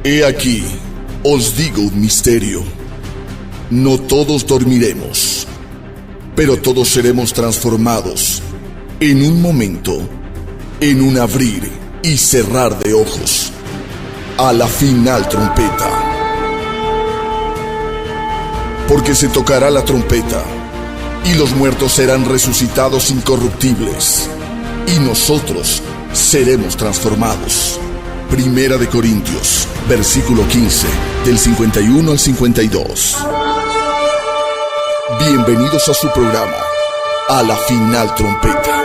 He aquí, os digo un misterio. No todos dormiremos, pero todos seremos transformados en un momento, en un abrir y cerrar de ojos, a la final trompeta. Porque se tocará la trompeta, y los muertos serán resucitados incorruptibles, y nosotros seremos transformados. Primera de Corintios, versículo 15, del 51 al 52. Bienvenidos a su programa, A la Final Trompeta.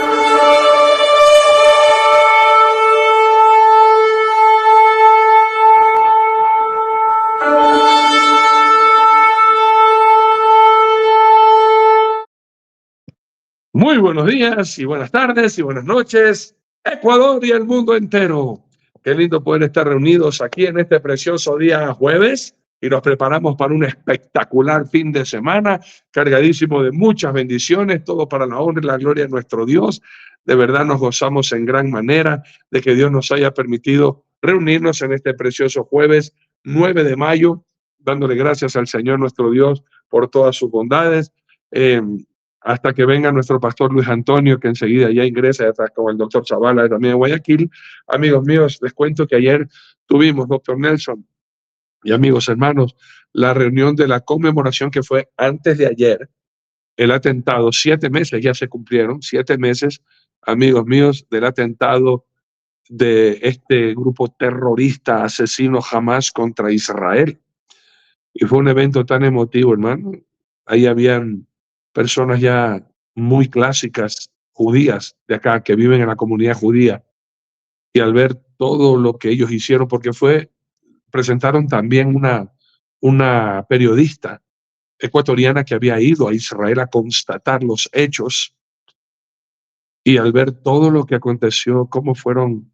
Muy buenos días y buenas tardes y buenas noches, Ecuador y el mundo entero. Qué lindo poder estar reunidos aquí en este precioso día jueves y nos preparamos para un espectacular fin de semana cargadísimo de muchas bendiciones, todo para la honra y la gloria de nuestro Dios. De verdad nos gozamos en gran manera de que Dios nos haya permitido reunirnos en este precioso jueves 9 de mayo, dándole gracias al Señor nuestro Dios por todas sus bondades. Hasta que venga nuestro pastor Luis Antonio, que enseguida ya ingresa, ya con el doctor Zavala, también de Guayaquil. Amigos míos, les cuento que ayer tuvimos, doctor Nelson y amigos hermanos, la reunión de la conmemoración que fue antes de ayer, el atentado. 7 meses ya se cumplieron, 7 meses, amigos míos, del atentado de este grupo terrorista asesino Hamas contra Israel. Y fue un evento tan emotivo, hermano. Ahí habían personas ya muy clásicas, judías de acá, que viven en la comunidad judía, y al ver todo lo que ellos hicieron, porque presentaron también una periodista ecuatoriana que había ido a Israel a constatar los hechos, y al ver todo lo que aconteció, cómo fueron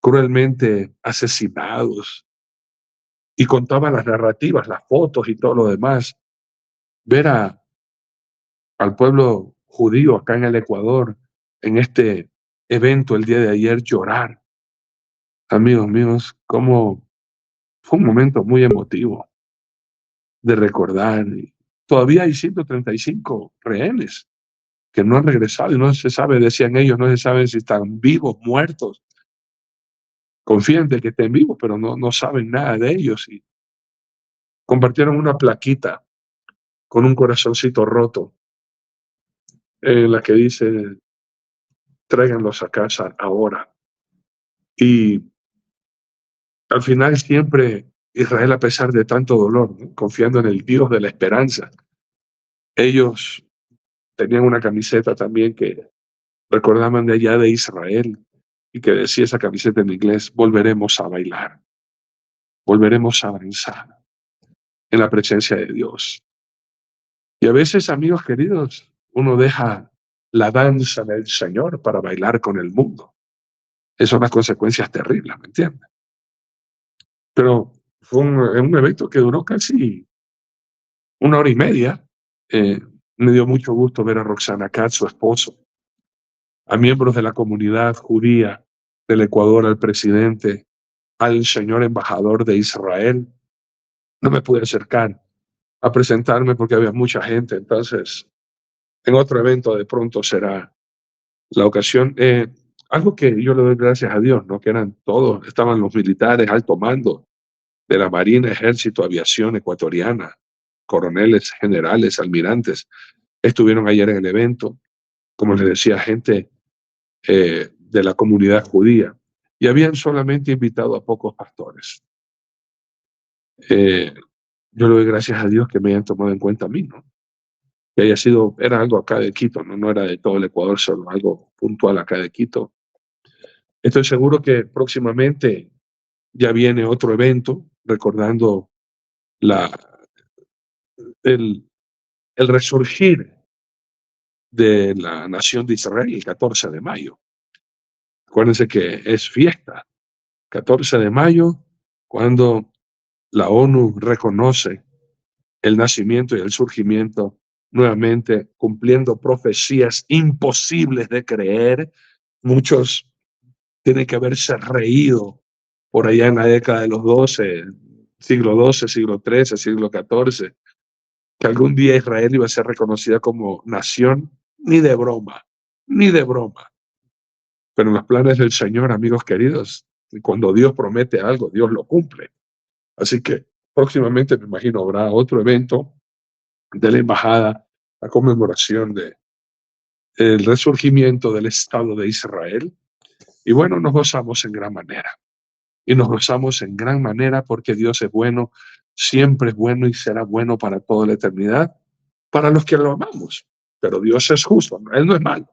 cruelmente asesinados, y contaba las narrativas, las fotos y todo lo demás, ver al pueblo judío acá en el Ecuador, en este evento el día de ayer, llorar. Amigos míos, como fue un momento muy emotivo de recordar. Todavía hay 135 rehenes que no han regresado y no se sabe, decían ellos, no se sabe si están vivos, muertos. Confían de que estén vivos, pero no saben nada de ellos. Y compartieron una plaquita con un corazoncito roto en la que dice: tráiganlos a casa ahora. Y al final siempre Israel, a pesar de tanto dolor, ¿no?, confiando en el Dios de la esperanza, ellos tenían una camiseta también que recordaban de allá de Israel y que decía esa camiseta en inglés: volveremos a bailar, volveremos a danzar en la presencia de Dios. Y a veces, amigos queridos, uno deja la danza del Señor para bailar con el mundo. Esas son las consecuencias terribles, ¿me entiendes? Pero fue un evento que duró casi 1 hora y media. Me dio mucho gusto ver a Roxana Katz, su esposo, a miembros de la comunidad judía del Ecuador, al presidente, al señor embajador de Israel. No me pude acercar a presentarme porque había mucha gente, entonces en otro evento de pronto será la ocasión. Algo que yo le doy gracias a Dios, ¿no?, que eran todos, estaban los militares, alto mando de la Marina, Ejército, Aviación ecuatoriana, coroneles, generales, almirantes, estuvieron ayer en el evento, como les decía, gente de la comunidad judía, y habían solamente invitado a pocos pastores. Yo le doy gracias a Dios que me hayan tomado en cuenta a mí, ¿no? Que haya sido, era algo acá de Quito, no era de todo el Ecuador, solo algo puntual acá de Quito. Estoy seguro que próximamente ya viene otro evento recordando el resurgir de la nación de Israel el 14 de mayo. Acuérdense que es fiesta, 14 de mayo, cuando la ONU reconoce el nacimiento y el surgimiento nuevamente, cumpliendo profecías imposibles de creer. Muchos tienen que haberse reído por allá en la década de los 12, siglo XII, siglo XIII, siglo XIV, que algún día Israel iba a ser reconocida como nación, ni de broma, ni de broma. Pero en los planes del Señor, amigos queridos, cuando Dios promete algo, Dios lo cumple. Así que próximamente, me imagino, habrá otro evento de la embajada, la conmemoración del resurgimiento del Estado de Israel. Y bueno, nos gozamos en gran manera. Y nos gozamos en gran manera porque Dios es bueno, siempre es bueno y será bueno para toda la eternidad, para los que lo amamos. Pero Dios es justo, Él no es malo.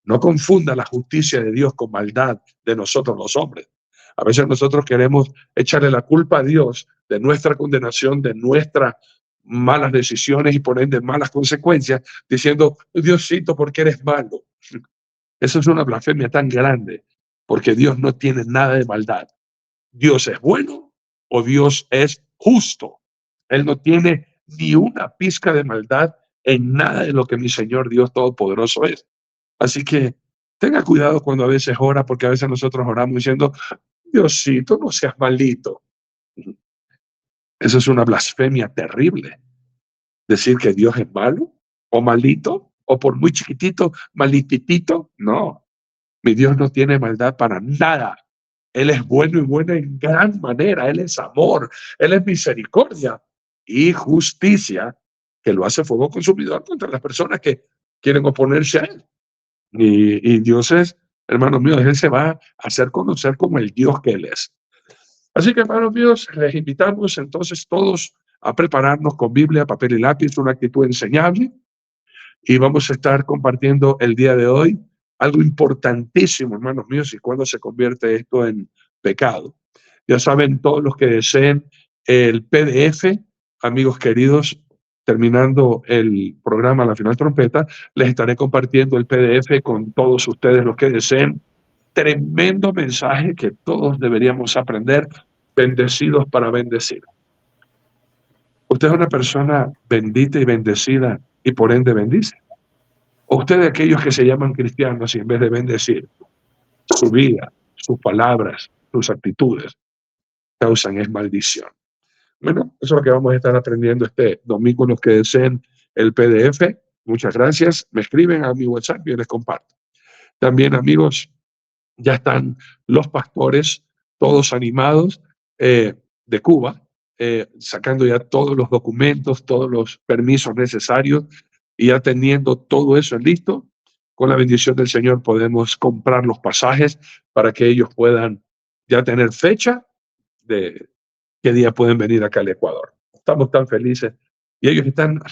No confunda la justicia de Dios con maldad de nosotros los hombres. A veces nosotros queremos echarle la culpa a Dios de nuestra condenación, de nuestras malas decisiones y por ende malas consecuencias, diciendo, Diosito, ¿por qué eres malo? Eso es una blasfemia tan grande, porque Dios no tiene nada de maldad. Dios es bueno o Dios es justo. Él no tiene ni una pizca de maldad en nada de lo que mi Señor Dios Todopoderoso es. Así que tenga cuidado cuando a veces ora, porque a veces nosotros oramos diciendo, Diosito, no seas maldito. Eso es una blasfemia terrible. Decir que Dios es malo o maldito o por muy chiquitito, maldititito. No, mi Dios no tiene maldad para nada. Él es bueno y bueno en gran manera. Él es amor, Él es misericordia y justicia que lo hace fuego consumidor contra las personas que quieren oponerse a Él. Y Dios es, hermanos míos, Él se va a hacer conocer como el Dios que Él es. Así que, hermanos míos, les invitamos entonces todos a prepararnos con Biblia, papel y lápiz, una actitud enseñable. Y vamos a estar compartiendo el día de hoy algo importantísimo, hermanos míos, y cuándo se convierte esto en pecado. Ya saben, todos los que deseen el PDF, amigos queridos, terminando el programa La Final Trompeta, les estaré compartiendo el PDF con todos ustedes los que deseen. Tremendo mensaje que todos deberíamos aprender, bendecidos para bendecir. Usted es una persona bendita y bendecida y por ende bendice. O usted de aquellos que se llaman cristianos y en vez de bendecir su vida, sus palabras, sus actitudes, causan es maldición. Bueno, eso es lo que vamos a estar aprendiendo este domingo. Los que deseen el PDF, muchas gracias. Me escriben a mi WhatsApp y yo les comparto. También, amigos, ya están los pastores, todos animados, de Cuba, sacando ya todos los documentos, todos los permisos necesarios y ya teniendo todo eso listo. Con la bendición del Señor podemos comprar los pasajes para que ellos puedan ya tener fecha de qué día pueden venir acá al Ecuador. Estamos tan felices y ellos están,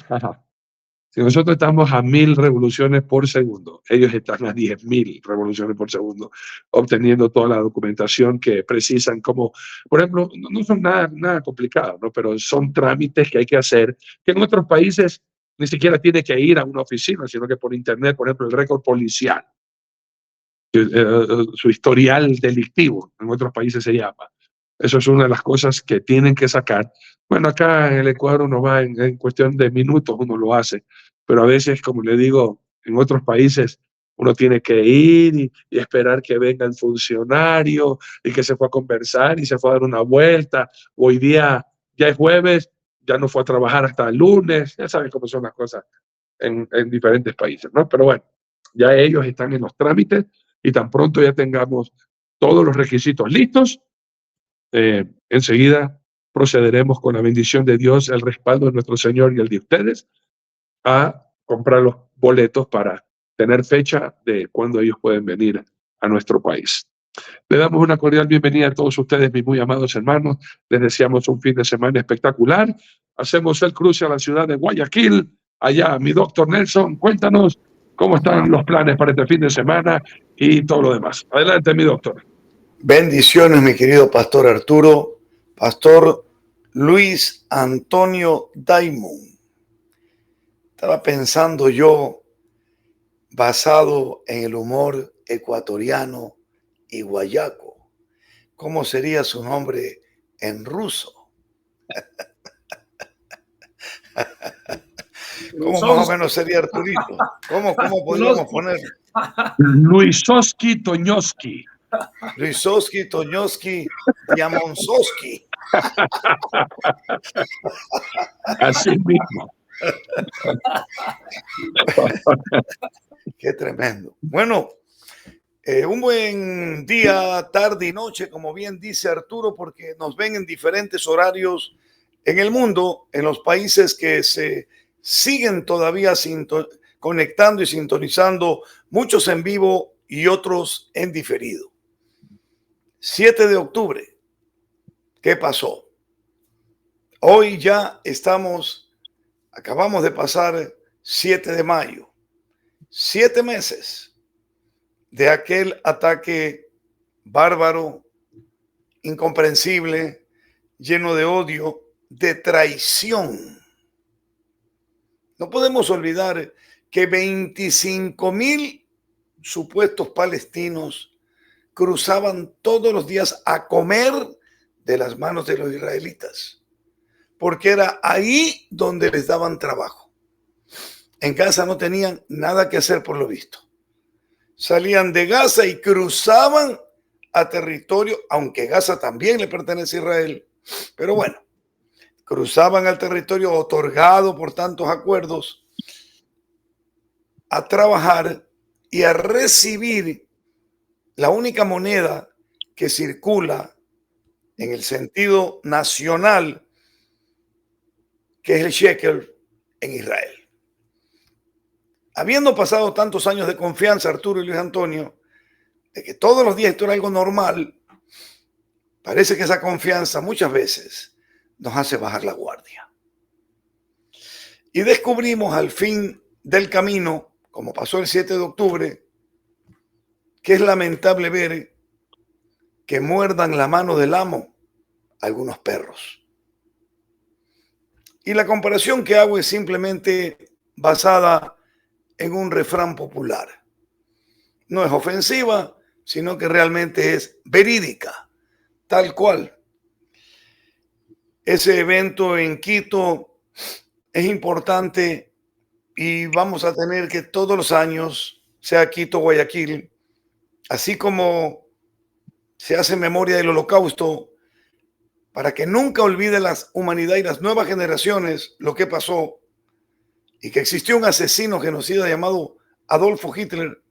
si nosotros estamos a 1000 revoluciones por segundo, ellos están a 10.000 revoluciones por segundo, obteniendo toda la documentación que precisan, como, por ejemplo, no son nada complicado, ¿no? Pero son trámites que hay que hacer, que en otros países ni siquiera tiene que ir a una oficina, sino que por internet, por ejemplo, el récord policial, su historial delictivo, en otros países se llama. Eso es una de las cosas que tienen que sacar. Bueno, acá en el Ecuador uno va en cuestión de minutos, uno lo hace, pero a veces, como le digo, en otros países uno tiene que ir y esperar que venga el funcionario y que se fue a conversar y se fue a dar una vuelta. Hoy día ya es jueves, ya no fue a trabajar hasta el lunes, ya saben cómo son las cosas en diferentes países, ¿no? Pero bueno, ya ellos están en los trámites y tan pronto ya tengamos todos los requisitos listos, enseguida procederemos con la bendición de Dios, el respaldo de nuestro Señor y el de ustedes, a comprar los boletos para tener fecha de cuándo ellos pueden venir a nuestro país. Le damos una cordial bienvenida a todos ustedes, mis muy amados hermanos. Les deseamos un fin de semana espectacular. Hacemos el cruce a la ciudad de Guayaquil. Allá, mi doctor Nelson, cuéntanos cómo están los planes para este fin de semana y todo lo demás. Adelante, mi doctor. Bendiciones, mi querido pastor Arturo, pastor Luis Antonio Daimon. Estaba pensando yo, basado en el humor ecuatoriano y guayaco, ¿cómo sería su nombre en ruso? ¿Cómo más o menos sería Arturito? ¿Cómo podríamos poner? Luisoski Toñoski. Luisowski, Toñowski, Diamonsowski. Así mismo. Qué tremendo. Bueno, un buen día, tarde y noche, como bien dice Arturo, porque nos ven en diferentes horarios en el mundo, en los países que se siguen todavía conectando y sintonizando, muchos en vivo y otros en diferido. 7 de octubre, ¿qué pasó? Hoy ya acabamos de pasar 7 de mayo, 7 meses de aquel ataque bárbaro, incomprensible, lleno de odio, de traición. No podemos olvidar que 25,000 supuestos palestinos cruzaban todos los días a comer de las manos de los israelitas, porque era ahí donde les daban trabajo. En Gaza no tenían nada que hacer por lo visto. Salían de Gaza y cruzaban a territorio, aunque Gaza también le pertenece a Israel, pero bueno, cruzaban al territorio otorgado por tantos acuerdos a trabajar y a recibir la única moneda que circula en el sentido nacional, que es el shekel en Israel. Habiendo pasado tantos años de confianza, Arturo y Luis Antonio, de que todos los días esto era algo normal, parece que esa confianza muchas veces nos hace bajar la guardia. Y descubrimos al fin del camino, como pasó el 7 de octubre, que es lamentable ver que muerdan la mano del amo algunos perros. Y la comparación que hago es simplemente basada en un refrán popular. No es ofensiva, sino que realmente es verídica, tal cual. Ese evento en Quito es importante y vamos a tener que todos los años, sea Quito o Guayaquil, así como se hace memoria del Holocausto, para que nunca olvide la humanidad y las nuevas generaciones lo que pasó y que existió un asesino genocida llamado Adolfo Hitler,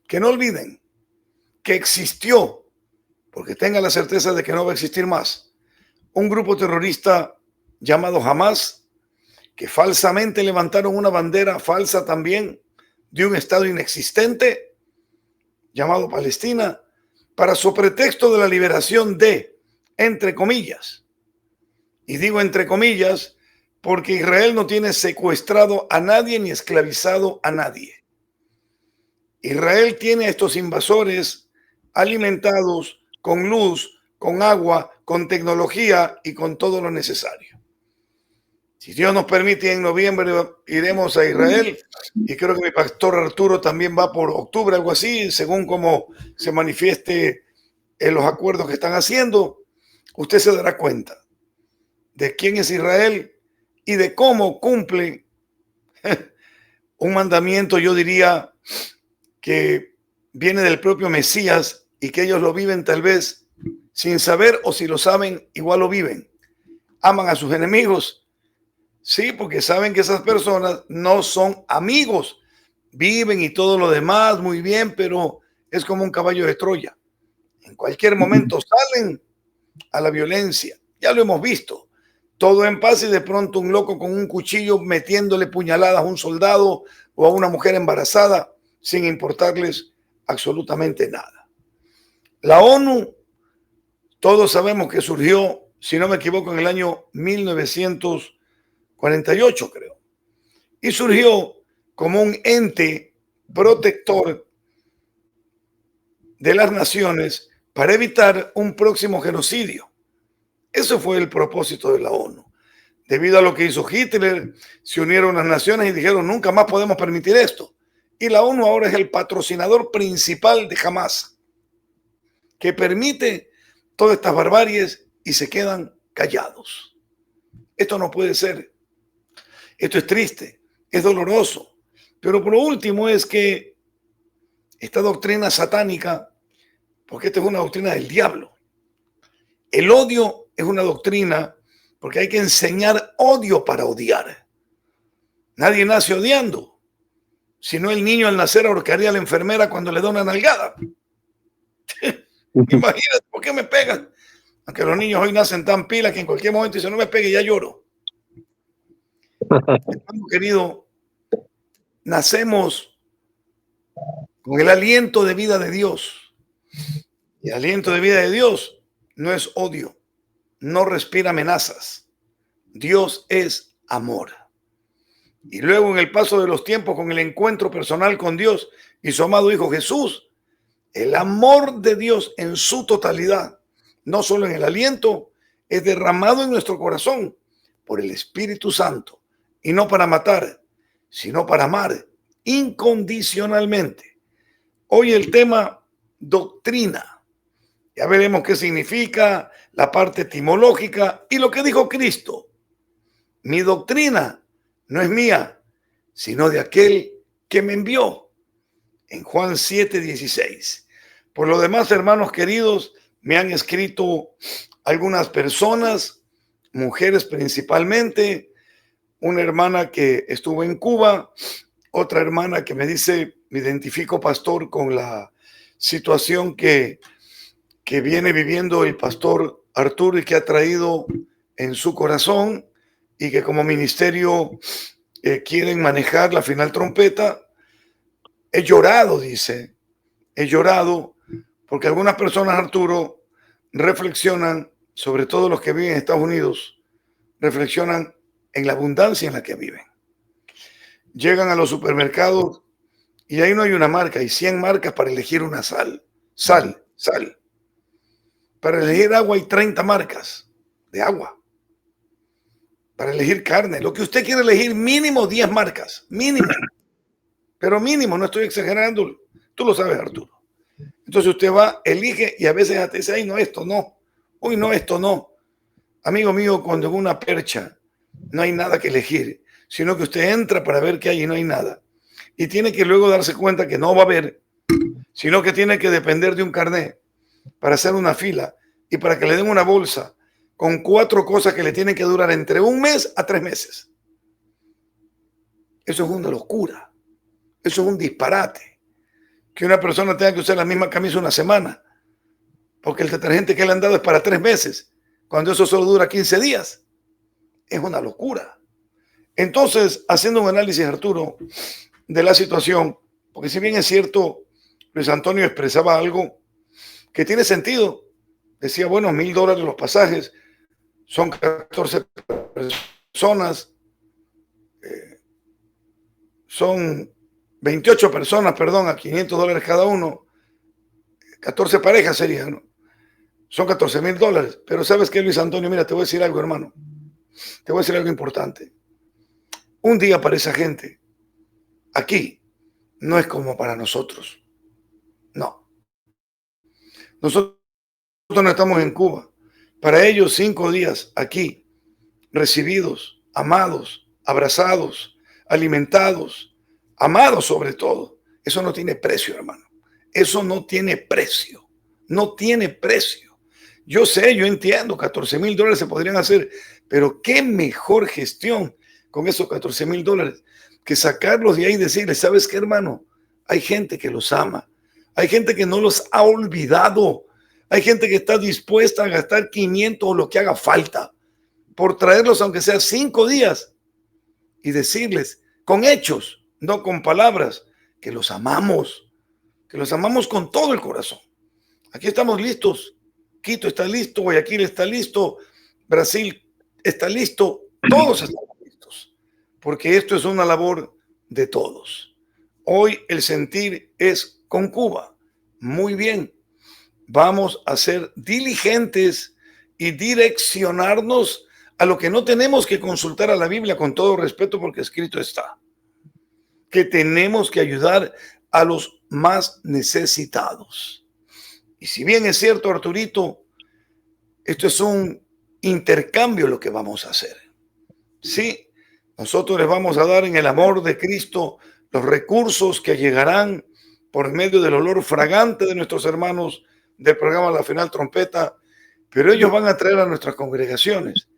que no olviden que existió, porque tengan la certeza de que no va a existir más, un grupo terrorista llamado Hamas, que falsamente levantaron una bandera falsa también de un estado inexistente llamado Palestina, para su pretexto de la liberación de, entre comillas, y digo entre comillas, porque Israel no tiene secuestrado a nadie ni esclavizado a nadie. Israel tiene a estos invasores alimentados con luz, con agua, con tecnología y con todo lo necesario. Si Dios nos permite, en noviembre iremos a Israel y creo que mi pastor Arturo también va por octubre, algo así, según como se manifieste en los acuerdos que están haciendo. Usted se dará cuenta de quién es Israel y de cómo cumple un mandamiento, yo diría, que viene del propio Mesías y que ellos lo viven tal vez sin saber, o si lo saben, igual lo viven. Aman a sus enemigos, sí, porque saben que esas personas no son amigos, viven y todo lo demás muy bien, pero es como un caballo de Troya. En cualquier momento salen a la violencia, ya lo hemos visto. Todo en paz y de pronto un loco con un cuchillo metiéndole puñaladas a un soldado o a una mujer embarazada sin importarles absolutamente nada. La ONU, todos sabemos que surgió, si no me equivoco, en el año 1948, creo. Y surgió como un ente protector de las naciones para evitar un próximo genocidio. Eso fue el propósito de la ONU. Debido a lo que hizo Hitler, se unieron las naciones y dijeron, nunca más podemos permitir esto. Y la ONU ahora es el patrocinador principal de Hamas, que permite todas estas barbaries y se quedan callados. Esto no puede ser. Esto es triste, es doloroso. Pero por lo último es que esta doctrina satánica porque esta es una doctrina del diablo. El odio es una doctrina porque hay que enseñar odio para odiar. Nadie nace odiando. Si no, el niño al nacer ahorcaría a la enfermera cuando le da una nalgada. Imagínate, ¿por qué me pegan? Aunque los niños hoy nacen tan pilas que en cualquier momento dicen, no me pegue, ya lloro. Hermano querido, nacemos con el aliento de vida de Dios. Y el aliento de vida de Dios no es odio, no respira amenazas. Dios es amor. Y luego en el paso de los tiempos, con el encuentro personal con Dios y su amado Hijo Jesús, el amor de Dios en su totalidad, no solo en el aliento, es derramado en nuestro corazón por el Espíritu Santo. Y no para matar, sino para amar incondicionalmente. Hoy el tema doctrina. Ya veremos qué significa, la parte etimológica y lo que dijo Cristo. Mi doctrina no es mía, sino de aquel que me envió. En Juan 7:16. Por lo demás, hermanos queridos, me han escrito algunas personas, mujeres principalmente, una hermana que estuvo en Cuba, otra hermana que me dice, me identifico, pastor, con la situación que viene viviendo el pastor Arturo y que ha traído en su corazón y que como ministerio quieren manejar la final trompeta. He llorado, dice, he llorado porque algunas personas, Arturo, reflexionan, sobre todo los que viven en Estados Unidos, reflexionan en la abundancia en la que viven. Llegan a los supermercados y ahí no hay una marca, hay 100 marcas para elegir una sal. Para elegir agua hay 30 marcas de agua. Para elegir carne, lo que usted quiere elegir, mínimo 10 marcas, mínimo. Pero mínimo, no estoy exagerando. Tú lo sabes, Arturo. Entonces usted va, elige y a veces hasta dice, ay, no, esto no. Uy, no, esto no. Amigo mío, cuando en una percha no hay nada que elegir, sino que usted entra para ver qué hay y no hay nada. Y tiene que luego darse cuenta que no va a haber, sino que tiene que depender de un carnet para hacer una fila y para que le den una bolsa con 4 cosas que le tienen que durar entre 1 mes a 3 meses. Eso es una locura. Eso es un disparate. Que una persona tenga que usar la misma camisa una semana, porque el detergente que le han dado es para 3 meses, cuando eso solo dura 15 días. Es una locura. Entonces, haciendo un análisis, Arturo, de la situación, porque si bien es cierto, Luis Antonio expresaba algo que tiene sentido. Decía, bueno, $1,000 los pasajes, son 14 personas, son 28 personas, perdón, a $500 cada uno, 14 parejas serían, ¿no? Son $14,000. Pero ¿sabes qué, Luis Antonio? Mira, te voy a decir algo, hermano. Te voy a decir algo importante. Un día para esa gente, aquí, no es como para nosotros. No. Nosotros no estamos en Cuba. Para ellos, 5 días aquí, recibidos, amados, abrazados, alimentados, amados sobre todo. Eso no tiene precio, hermano. Eso no tiene precio. No tiene precio. Yo sé, yo entiendo, $14,000 se podrían hacer, pero qué mejor gestión con esos $14,000 que sacarlos de ahí y decirles, ¿sabes qué, hermano? Hay gente que los ama. Hay gente que no los ha olvidado. Hay gente que está dispuesta a gastar 500 o lo que haga falta por traerlos, aunque sea 5 días, y decirles con hechos, no con palabras, que los amamos con todo el corazón. Aquí estamos listos. Quito está listo, Guayaquil está listo, Brasil está listo, todos estamos listos, porque esto es una labor de todos. Hoy el sentir es con Cuba. Muy bien, vamos a ser diligentes y direccionarnos a lo que no tenemos que consultar a la Biblia, con todo respeto, porque escrito está que tenemos que ayudar a los más necesitados. Y si bien es cierto, Arturito, esto es un intercambio lo que vamos a hacer. Sí, nosotros les vamos a dar en el amor de Cristo los recursos que llegarán por medio del olor fragante de nuestros hermanos del programa La Final Trompeta, pero ellos van a traer a nuestras congregaciones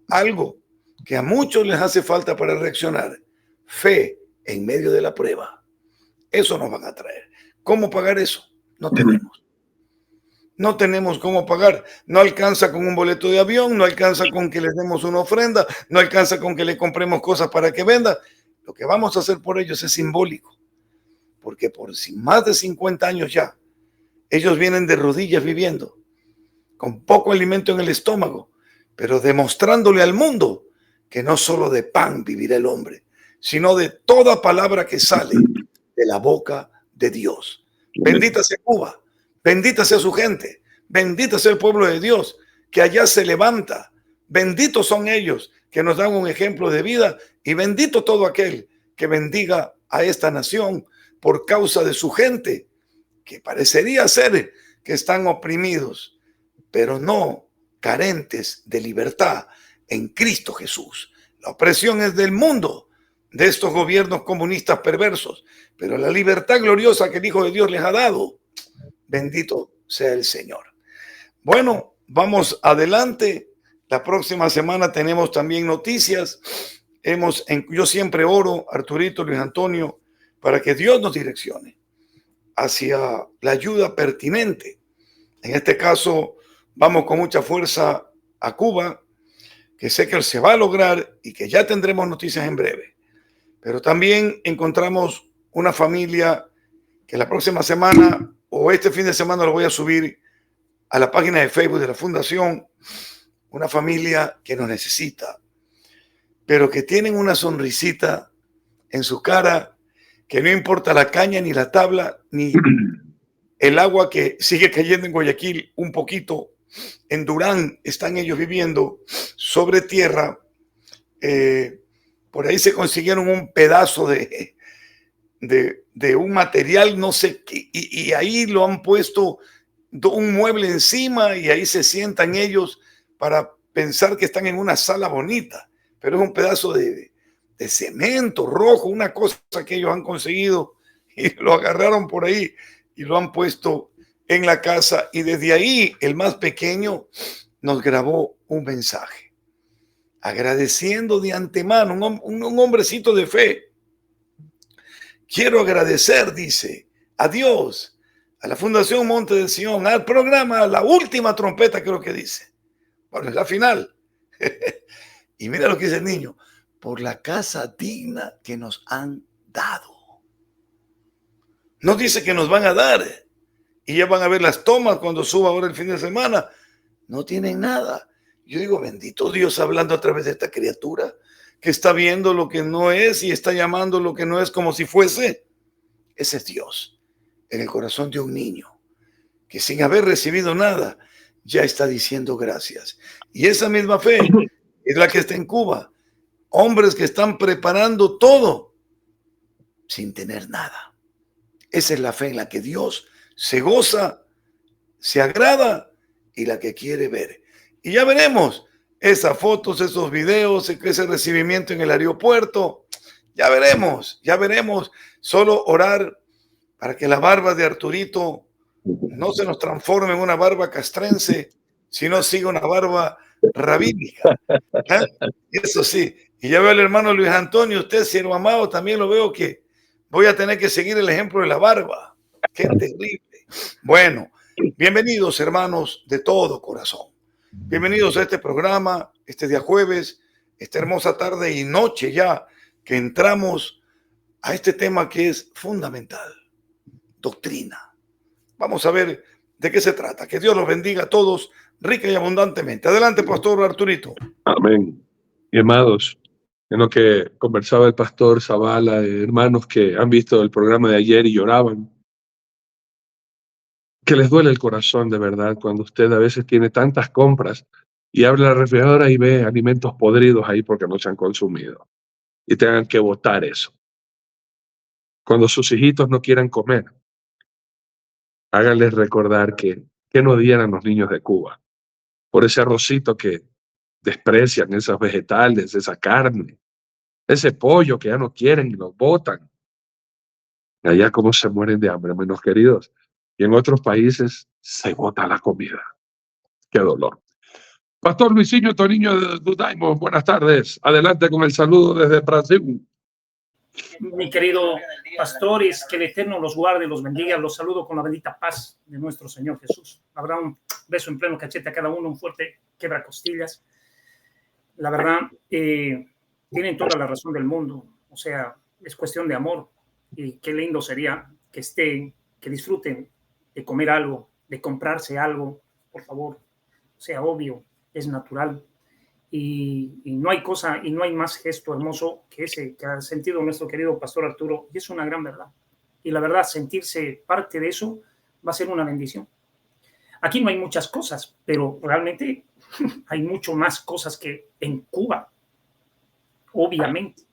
algo que a muchos les hace falta para reaccionar: fe en medio de la prueba. Eso nos van a traer. ¿Cómo pagar eso? No tenemos. No tenemos cómo pagar. No alcanza con un boleto de avión, no alcanza con que les demos una ofrenda, no alcanza con que le compremos cosas para que venda. Lo que vamos a hacer por ellos es simbólico, porque por más de 50 años ya, ellos vienen de rodillas viviendo, con poco alimento en el estómago, pero demostrándole al mundo que no solo de pan vivirá el hombre, sino de toda palabra que sale de la boca de Dios. Bendita sea Cuba, bendita sea su gente, bendita sea el pueblo de Dios, que allá se levanta. Benditos son ellos que nos dan un ejemplo de vida, y bendito todo aquel que bendiga a esta nación por causa de su gente, que parecería ser que están oprimidos, pero no carentes de libertad en Cristo Jesús. La opresión es del mundo, de estos gobiernos comunistas perversos, pero la libertad gloriosa que el Hijo de Dios les ha dado, bendito sea el Señor. Bueno, vamos adelante. La próxima semana tenemos también noticias. Yo siempre oro, Arturito, Luis Antonio, para que Dios nos direccione hacia la ayuda pertinente. En este caso, vamos con mucha fuerza a Cuba, que sé que se va a lograr y que ya tendremos noticias en breve. Pero también encontramos una familia que la próxima semana o este fin de semana lo voy a subir a la página de Facebook de la Fundación. Una familia que nos necesita, pero que tienen una sonrisita en su cara, que no importa la caña, ni la tabla, ni el agua que sigue cayendo en Guayaquil un poquito. En Durán están ellos viviendo sobre tierra. Por ahí se consiguieron un pedazo de un material, no sé qué, y ahí lo han puesto un mueble encima, y ahí se sientan ellos para pensar que están en una sala bonita, pero es un pedazo de cemento rojo, una cosa que ellos han conseguido, y lo agarraron por ahí y lo han puesto en la casa. Y desde ahí el más pequeño nos grabó un mensaje agradeciendo de antemano, un hombrecito de fe. Quiero agradecer, dice, a Dios, a la Fundación Monte de Sion, al programa La Última Trompeta, creo que dice. Bueno, es la final. Y mira lo que dice el niño: por la casa digna que nos han dado. No dice que nos van a dar, y ya van a ver las tomas cuando suba ahora el fin de semana. No tienen nada. Yo digo, bendito Dios, hablando a través de esta criatura que está viendo lo que no es y está llamando lo que no es como si fuese. Ese es Dios en el corazón de un niño que, sin haber recibido nada, ya está diciendo gracias. Y esa misma fe es la que está en Cuba. Hombres que están preparando todo sin tener nada. Esa es la fe en la que Dios se goza, se agrada, y la que quiere ver. Y ya veremos esas fotos, esos videos, ese recibimiento en el aeropuerto. Ya veremos. Solo orar para que la barba de Arturito no se nos transforme en una barba castrense, sino siga una barba rabínica. Eso sí. Y ya veo al hermano Luis Antonio, usted, siervo amado, también lo veo que voy a tener que seguir el ejemplo de la barba. Qué terrible. Bueno, bienvenidos, hermanos, de todo corazón. Bienvenidos a este programa, este día jueves, esta hermosa tarde y noche ya que entramos a este tema que es fundamental: doctrina. Vamos a ver de qué se trata. Que Dios los bendiga a todos rica y abundantemente. Adelante, Pastor Arturito. Amén. Y amados, en lo que conversaba el pastor Zavala, hermanos que han visto el programa de ayer y lloraban, que les duele el corazón de verdad cuando usted a veces tiene tantas compras y abre la refrigeradora y ve alimentos podridos ahí porque no se han consumido y tengan que botar eso. Cuando sus hijitos no quieran comer, háganles recordar que no dieran los niños de Cuba por ese arrocito que desprecian, esos vegetales, esa carne, ese pollo que ya no quieren y los botan. Allá como se mueren de hambre, menos queridos. y en otros países se bota la comida. Qué dolor. Pastor Luisinho Toniño de Dudaimo, buenas tardes. Adelante con el saludo desde Brasil. Mi querido pastores, que el Eterno los guarde, los bendiga. Los saludo con la bendita paz de nuestro Señor Jesús. Habrá un beso en pleno cachete a cada uno, un fuerte quebracostillas. La verdad, tienen toda la razón del mundo. O sea, es cuestión de amor. Y qué lindo sería que estén, que disfruten de comer algo, de comprarse algo, por favor. O sea, obvio, es natural. Y no hay cosa y no hay más gesto hermoso que ese que ha sentido nuestro querido pastor Arturo, y es una gran verdad. Y la verdad, sentirse parte de eso va a ser una bendición. Aquí no hay muchas cosas, pero realmente hay mucho más cosas que en Cuba, obviamente.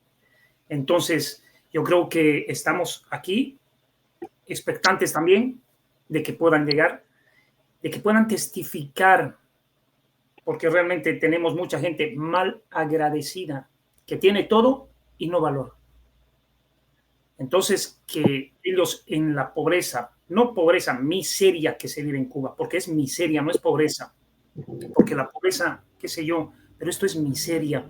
Entonces, yo creo que estamos aquí expectantes también de que puedan llegar, de que puedan testificar, porque realmente tenemos mucha gente mal agradecida, que tiene todo y no valora. Entonces, que ellos en la pobreza, no pobreza, miseria que se vive en Cuba, porque es miseria, no es pobreza, porque la pobreza, qué sé yo, pero esto es miseria.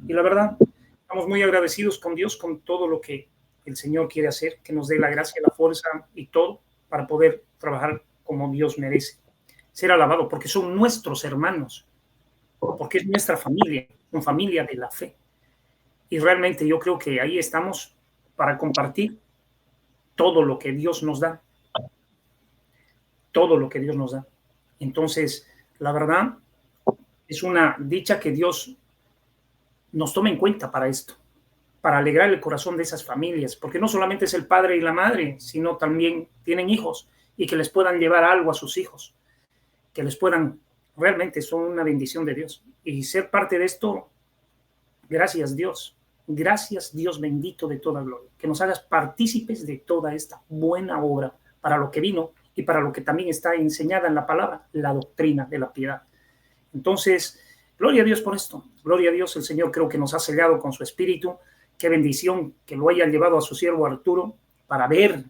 Y la verdad, estamos muy agradecidos con Dios, con todo lo que el Señor quiere hacer, que nos dé la gracia, la fuerza y todo para poder trabajar como Dios merece. Ser alabado, porque son nuestros hermanos, porque es nuestra familia, una familia de la fe. Y realmente yo creo que ahí estamos para compartir todo lo que Dios nos da. Todo lo que Dios nos da. Entonces, la verdad, es una dicha que Dios nos tome en cuenta para esto, para alegrar el corazón de esas familias, porque no solamente es el padre y la madre, sino también tienen hijos y que les puedan llevar algo a sus hijos, que les puedan, realmente son una bendición de Dios. Y ser parte de esto, gracias Dios bendito de toda gloria, que nos hagas partícipes de toda esta buena obra para lo que vino y para lo que también está enseñada en la palabra, la doctrina de la piedad. Entonces, gloria a Dios por esto, gloria a Dios, el Señor creo que nos ha sellado con su espíritu. Qué bendición que lo haya llevado a su siervo Arturo para ver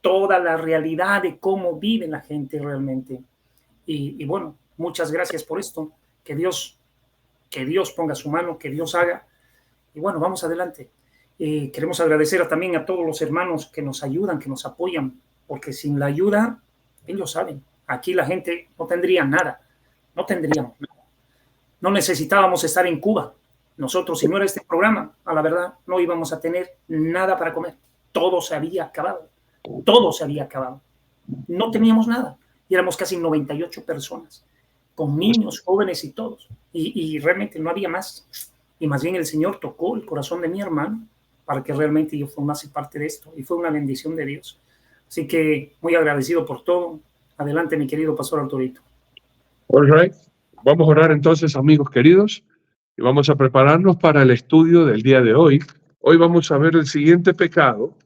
toda la realidad de cómo vive la gente realmente. Y bueno, muchas gracias por esto, que Dios ponga su mano, que Dios haga. Y bueno, vamos adelante. Queremos agradecer también a todos los hermanos que nos ayudan, que nos apoyan, porque sin la ayuda, ellos saben, aquí la gente no tendría nada, no tendríamos nada. No necesitábamos estar en Cuba. Nosotros, si no era este programa, a la verdad, no íbamos a tener nada para comer. Todo se había acabado. Todo se había acabado. No teníamos nada. Y éramos casi 98 personas, con niños, jóvenes y todos. Y realmente no había más. Y más bien el Señor tocó el corazón de mi hermano para que realmente yo formase parte de esto. Y fue una bendición de Dios. Así que muy agradecido por todo. Adelante, mi querido pastor Arturito. All right. Vamos a orar entonces, amigos queridos, y vamos a prepararnos para el estudio del día de hoy. Hoy vamos a ver el siguiente pecado.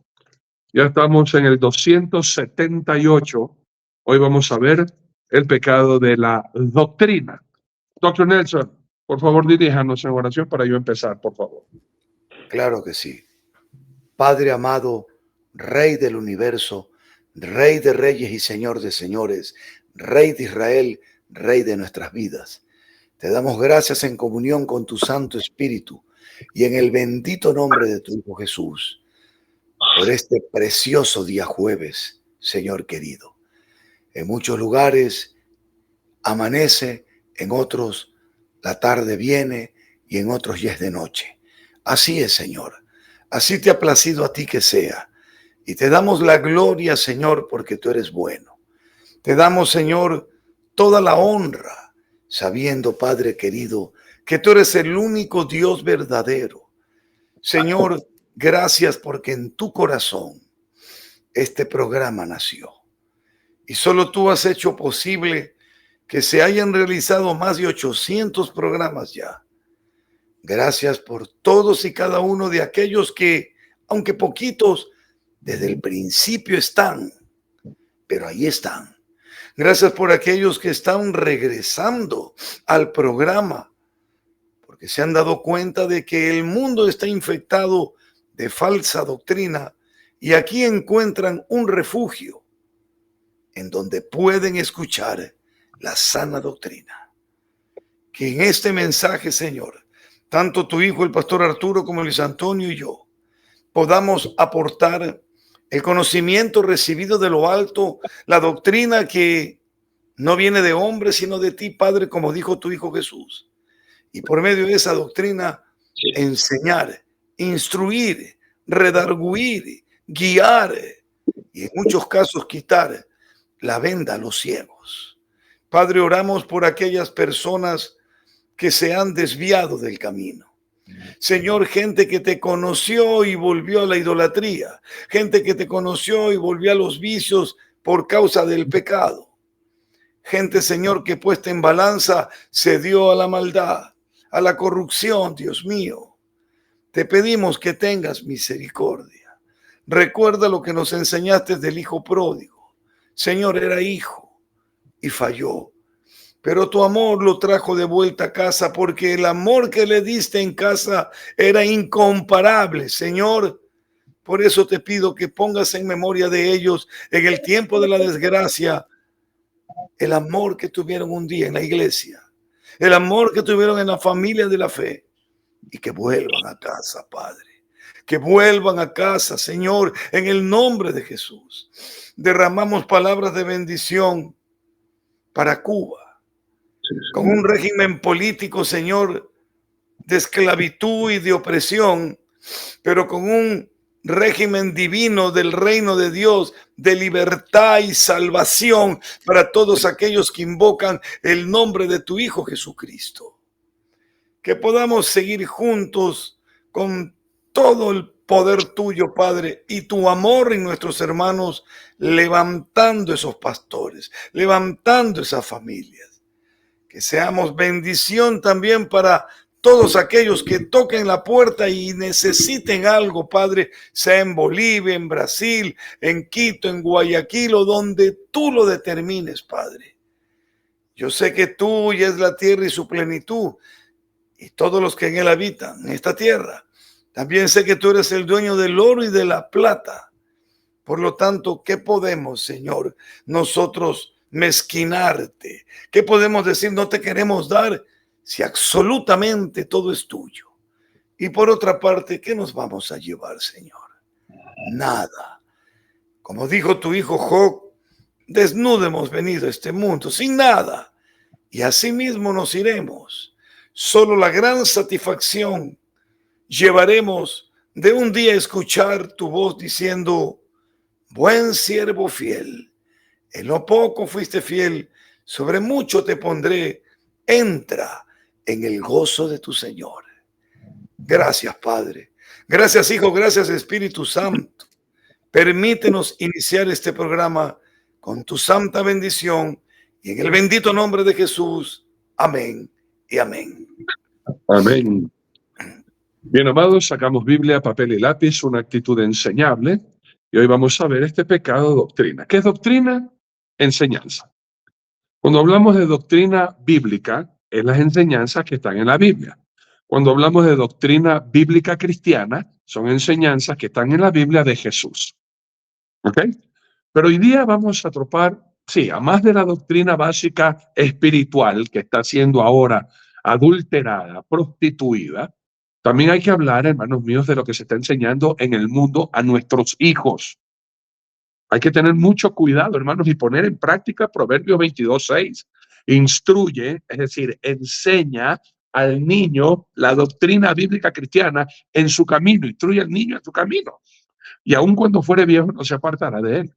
Ya estamos en el 278. Hoy vamos a ver el pecado de la doctrina. Doctor Nelson, por favor, diríjanos en oración para yo empezar, por favor. Claro que sí. Padre amado, Rey del universo, Rey de reyes y Señor de señores, Rey de Israel, Rey de nuestras vidas. Te damos gracias en comunión con tu Santo Espíritu y en el bendito nombre de tu Hijo Jesús, por este precioso día jueves, Señor querido. En muchos lugares amanece, en otros la tarde viene y en otros ya es de noche. Así es, Señor. Así te ha placido a ti que sea. Y te damos la gloria, Señor, porque tú eres bueno. Te damos, Señor, toda la honra, sabiendo, Padre querido, que tú eres el único Dios verdadero. Señor, gracias porque en tu corazón este programa nació. Y solo tú has hecho posible que se hayan realizado más de 800 programas ya. Gracias por todos y cada uno de aquellos que, aunque poquitos, desde el principio están, pero ahí están. Gracias por aquellos que están regresando al programa, porque se han dado cuenta de que el mundo está infectado de falsa doctrina y aquí encuentran un refugio. en donde pueden escuchar la sana doctrina. Que en este mensaje, Señor, tanto tu hijo, el pastor Arturo, como Luis Antonio y yo, podamos aportar el conocimiento recibido de lo alto, la doctrina que no viene de hombre, sino de ti, Padre, como dijo tu hijo Jesús. Y por medio de esa doctrina, enseñar, instruir, redarguir, guiar y en muchos casos quitar la venda a los ciegos. Padre, oramos por aquellas personas que se han desviado del camino. Señor, gente que te conoció y volvió a la idolatría, gente que te conoció y volvió a los vicios por causa del pecado. Gente, Señor, que puesta en balanza se dio a la maldad, a la corrupción, Dios mío. Te pedimos que tengas misericordia. Recuerda lo que nos enseñaste del hijo pródigo. Señor, era hijo y falló, pero tu amor lo trajo de vuelta a casa, porque el amor que le diste en casa era incomparable, Señor. Por eso te pido que pongas en memoria de ellos en el tiempo de la desgracia el amor que tuvieron un día en la iglesia, el amor que tuvieron en la familia de la fe, y que vuelvan a casa, Padre. Que vuelvan a casa, Señor, en el nombre de Jesús. Derramamos palabras de bendición para Cuba, con un régimen político, Señor, de esclavitud y de opresión, pero con un régimen divino del reino de Dios, de libertad y salvación para todos aquellos que invocan el nombre de tu Hijo Jesucristo. Que podamos seguir juntos con todo el poder tuyo, Padre, y tu amor en nuestros hermanos, levantando esos pastores, levantando esas familias. Que seamos bendición también para todos aquellos que toquen la puerta y necesiten algo, Padre, sea en Bolivia, en Brasil, en Quito, en Guayaquil o donde tú lo determines, Padre. Yo sé que tuya es la tierra y su plenitud, y todos los que en él habitan, en esta tierra. También sé que tú eres el dueño del oro y de la plata. Por lo tanto, ¿qué podemos, Señor, nosotros mezquinarte? ¿Qué podemos decir? No te queremos dar si absolutamente todo es tuyo. Y por otra parte, ¿qué nos vamos a llevar, Señor? Nada. Como dijo tu hijo Job, desnudo hemos venido a este mundo, sin nada. Y así mismo nos iremos. Solo la gran satisfacción llevaremos de un día escuchar tu voz diciendo: buen siervo fiel, en lo poco fuiste fiel, sobre mucho te pondré, entra en el gozo de tu Señor. Gracias, Padre. Gracias, Hijo. Gracias, Espíritu Santo. Permítenos iniciar este programa con tu santa bendición y en el bendito nombre de Jesús. Amén y amén. Amén. Bien, amados, sacamos Biblia, papel y lápiz, una actitud enseñable. Y hoy vamos a ver este pecado de doctrina. ¿Qué es doctrina? Enseñanza. Cuando hablamos de doctrina bíblica, es las enseñanzas que están en la Biblia. Cuando hablamos de doctrina bíblica cristiana, son enseñanzas que están en la Biblia de Jesús. ¿Ok? Pero hoy día vamos a tropar, sí, a más de la doctrina básica espiritual que está siendo ahora adulterada, prostituida. También hay que hablar, hermanos míos, de lo que se está enseñando en el mundo a nuestros hijos. Hay que tener mucho cuidado, hermanos, y poner en práctica Proverbios 22:6. Instruye, es decir, enseña al niño la doctrina bíblica cristiana en su camino. Instruye al niño en su camino. Y aun cuando fuere viejo, no se apartará de él.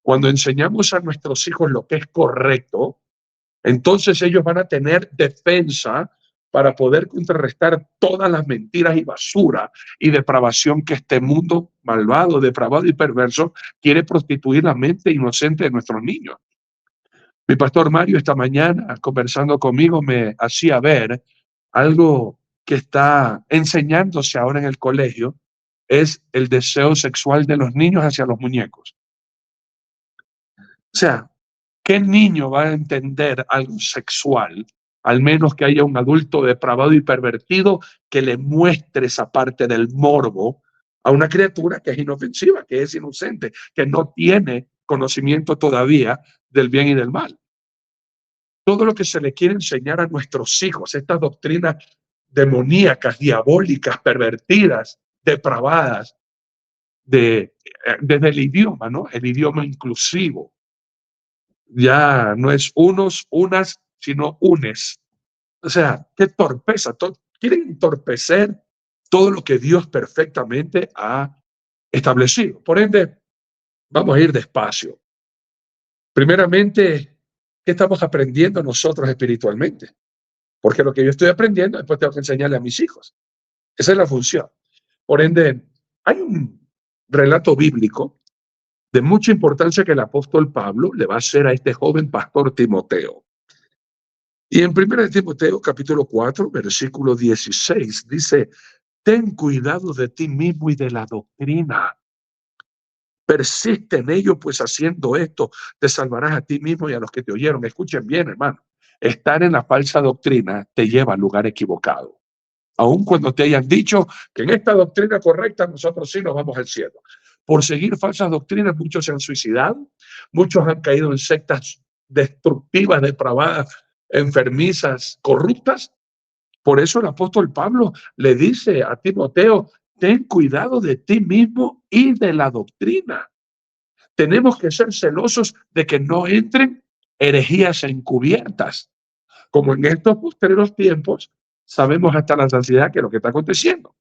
Cuando enseñamos a nuestros hijos lo que es correcto, entonces ellos van a tener defensa para poder contrarrestar todas las mentiras y basura y depravación que este mundo malvado, depravado y perverso quiere prostituir la mente inocente de nuestros niños. Mi pastor Mario esta mañana, conversando conmigo, me hacía ver algo que está enseñándose ahora en el colegio, es el deseo sexual de los niños hacia los muñecos. O sea, ¿qué niño va a entender algo sexual? Al menos que haya un adulto depravado y pervertido que le muestre esa parte del morbo a una criatura que es inofensiva, que es inocente, que no tiene conocimiento todavía del bien y del mal. Todo lo que se le quiere enseñar a nuestros hijos, estas doctrinas demoníacas, diabólicas, pervertidas, depravadas, desde el idioma, ¿no? El idioma inclusivo. Ya no es unos, unas, sino unes. O sea, qué torpeza. Quieren entorpecer todo lo que Dios perfectamente ha establecido. Por ende, vamos a ir despacio. Primeramente, ¿qué estamos aprendiendo nosotros espiritualmente? Porque lo que yo estoy aprendiendo, después tengo que enseñarle a mis hijos. Esa es la función. Por ende, hay un relato bíblico de mucha importancia que el apóstol Pablo le va a hacer a este joven pastor Timoteo. Y en 1 Timoteo capítulo 4, versículo 16, dice: ten cuidado de ti mismo y de la doctrina. Persiste en ello, pues haciendo esto te salvarás a ti mismo y a los que te oyeron. Escuchen bien, hermano. Estar en la falsa doctrina te lleva al lugar equivocado. Aun cuando te hayan dicho que en esta doctrina correcta nosotros sí nos vamos al cielo. Por seguir falsas doctrinas, muchos se han suicidado, muchos han caído en sectas destructivas, depravadas, enfermizas, corruptas. Por eso el apóstol Pablo le dice a Timoteo: ten cuidado de ti mismo y de la doctrina. Tenemos que ser celosos de que no entren herejías encubiertas, como en estos posteriores tiempos sabemos hasta la saciedad que es lo que está aconteciendo.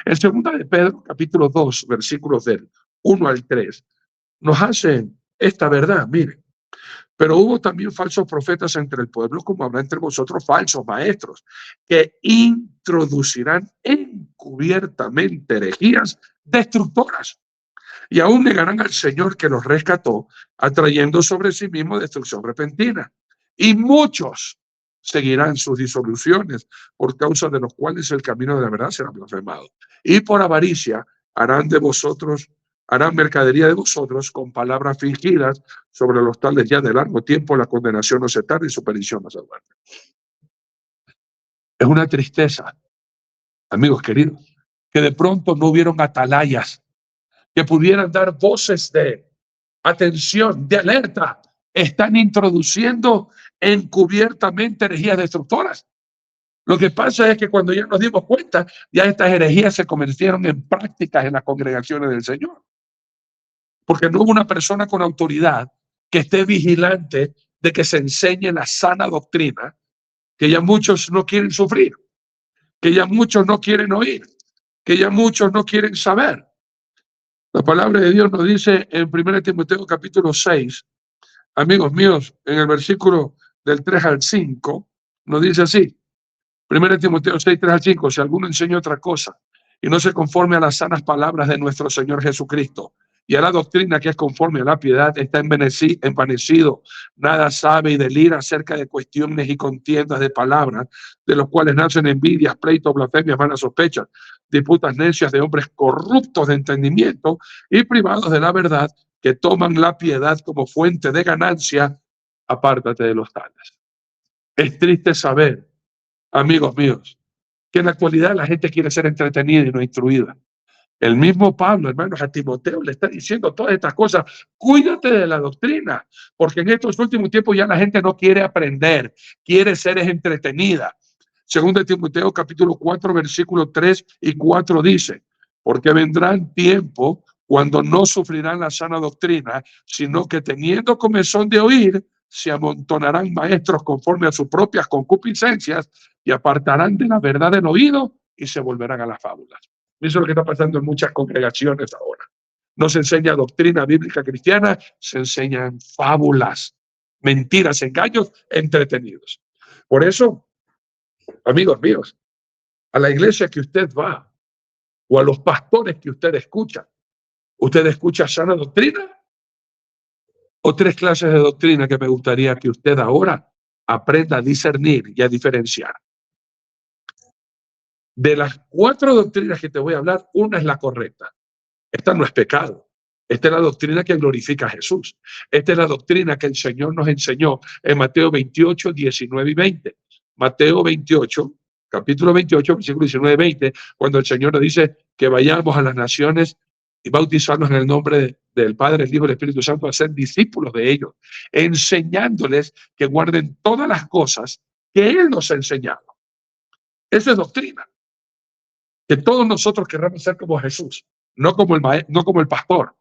En 2 de Pedro, capítulo 2, versículos del 1 al 3, nos hacen esta verdad. Miren: pero hubo también falsos profetas entre el pueblo, como habrá entre vosotros falsos maestros, que introducirán encubiertamente herejías destructoras, y aún negarán al Señor que los rescató, atrayendo sobre sí mismo destrucción repentina. Y muchos seguirán sus disoluciones, por causa de los cuales el camino de la verdad será blasfemado. Y por avaricia harán mercadería de vosotros con palabras fingidas, sobre los tales ya de largo tiempo la condenación no se tarda y su perdición no se duerme. Es una tristeza, amigos queridos, que de pronto no hubieron atalayas que pudieran dar voces de atención, de alerta. Están introduciendo encubiertamente herejías destructoras. Lo que pasa es que cuando ya nos dimos cuenta, ya estas herejías se convirtieron en prácticas en las congregaciones del Señor. Porque no hubo una persona con autoridad que esté vigilante de que se enseñe la sana doctrina, que ya muchos no quieren sufrir, que ya muchos no quieren oír, que ya muchos no quieren saber. La palabra de Dios nos dice en 1 Timoteo capítulo 6, amigos míos, en el versículo del 3 al 5, nos dice así: 1 Timoteo 6, 3 al 5, si alguno enseña otra cosa y no se conforme a las sanas palabras de nuestro Señor Jesucristo y a la doctrina que es conforme a la piedad, está envanecido, nada sabe y delira acerca de cuestiones y contiendas de palabras, de los cuales nacen envidias, pleitos, blasfemias, malas sospechas, disputas necias de hombres corruptos de entendimiento y privados de la verdad, que toman la piedad como fuente de ganancia. Apártate de los tales. Es triste saber, amigos míos, que en la actualidad la gente quiere ser entretenida y no instruida. El mismo Pablo, hermanos, a Timoteo le está diciendo todas estas cosas. Cuídate de la doctrina, porque en estos últimos tiempos ya la gente no quiere aprender, quiere ser entretenida. Segundo de Timoteo capítulo 4, versículos 3 y 4 dice: porque vendrán tiempos cuando no sufrirán la sana doctrina, sino que teniendo comezón de oír, se amontonarán maestros conforme a sus propias concupiscencias y apartarán de la verdad del oído y se volverán a las fábulas. Eso es lo que está pasando en muchas congregaciones ahora. No se enseña doctrina bíblica cristiana, se enseñan fábulas, mentiras, engaños entretenidos. Por eso, amigos míos, a la iglesia que usted va o a los pastores que usted escucha sana doctrina o tres clases de doctrina que me gustaría que usted ahora aprenda a discernir y a diferenciar. De las 4 doctrinas que te voy a hablar, una es la correcta. Esta no es pecado. Esta es la doctrina que glorifica a Jesús. Esta es la doctrina que el Señor nos enseñó en Mateo 28, 19 y 20. Mateo 28, capítulo 28, versículo 19 y 20, cuando el Señor nos dice que vayamos a las naciones y bautizarnos en el nombre del Padre, el Hijo y el Espíritu Santo, a ser discípulos de ellos, enseñándoles que guarden todas las cosas que Él nos ha enseñado. Eso es doctrina. Que todos nosotros querramos ser como Jesús, no como no como el pastor,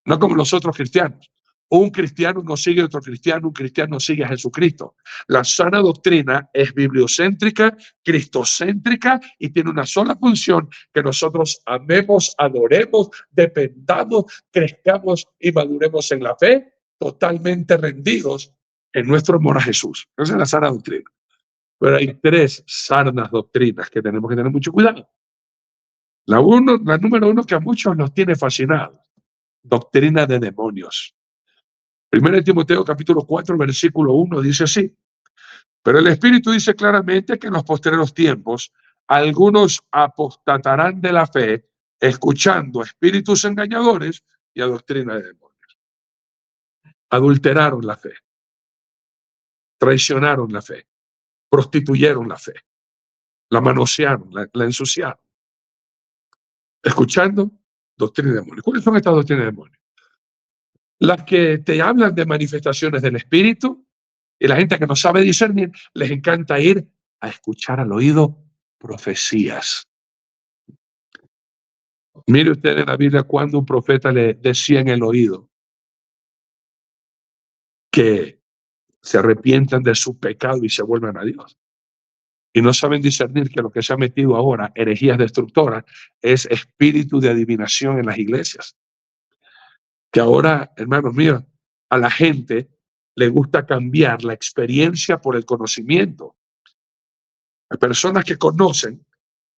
no como los otros cristianos. Un cristiano no sigue a otro cristiano, un cristiano sigue a Jesucristo. La sana doctrina es bibliocéntrica, cristocéntrica y tiene una sola función: que nosotros amemos, adoremos, dependamos, crezcamos y maduremos en la fe, totalmente rendidos en nuestro amor a Jesús. Esa es la sana doctrina. Pero hay tres sanas doctrinas que tenemos que tener mucho cuidado. La número uno, que a muchos nos tiene fascinados: doctrina de demonios. 1 Timoteo capítulo 4, versículo 1 dice así: pero el Espíritu dice claramente que en los postreros tiempos algunos apostatarán de la fe, escuchando a espíritus engañadores y a doctrina de demonios. Adulteraron la fe, traicionaron la fe, prostituyeron la fe, la manosearon, la ensuciaron, escuchando doctrina de demonios. ¿Cuáles son estas doctrinas de demonios? Las que te hablan de manifestaciones del Espíritu, y la gente que no sabe discernir, les encanta ir a escuchar al oído profecías. Mire usted en la Biblia cuando un profeta le decía en el oído que se arrepientan de su pecado y se vuelvan a Dios. Y no saben discernir que lo que se ha metido ahora, herejías destructoras, es espíritu de adivinación en las iglesias. Que ahora, hermanos míos, a la gente le gusta cambiar la experiencia por el conocimiento. Hay personas que conocen,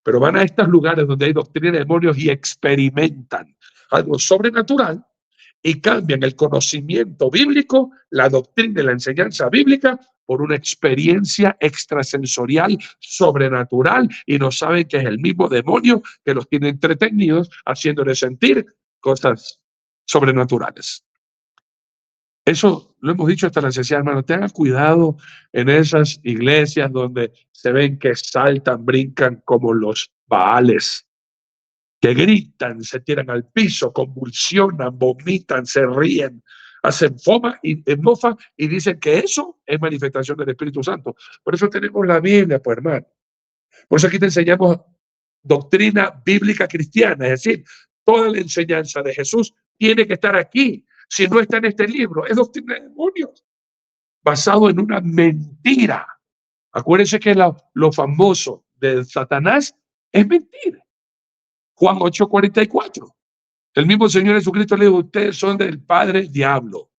pero van a estos lugares donde hay doctrina de demonios y experimentan algo sobrenatural y cambian el conocimiento bíblico, la doctrina y la enseñanza bíblica por una experiencia extrasensorial, sobrenatural, y no saben que es el mismo demonio que los tiene entretenidos, haciéndoles sentir cosas sobrenaturales. Eso lo hemos dicho hasta la necesidad, hermano. Tengan cuidado en esas iglesias donde se ven que saltan, brincan como los Baales, que gritan, se tiran al piso, convulsionan, vomitan, se ríen, hacen mofa y dicen que eso es manifestación del Espíritu Santo. Por eso tenemos la Biblia, pues, hermano. Por eso aquí te enseñamos doctrina bíblica cristiana, es decir, toda la enseñanza de Jesús tiene que estar aquí. Si no está en este libro, es doctrina de demonios, basado en una mentira. Acuérdense que lo famoso de Satanás es mentira. Juan 8:44. El mismo Señor Jesucristo le dijo: ustedes son del padre el diablo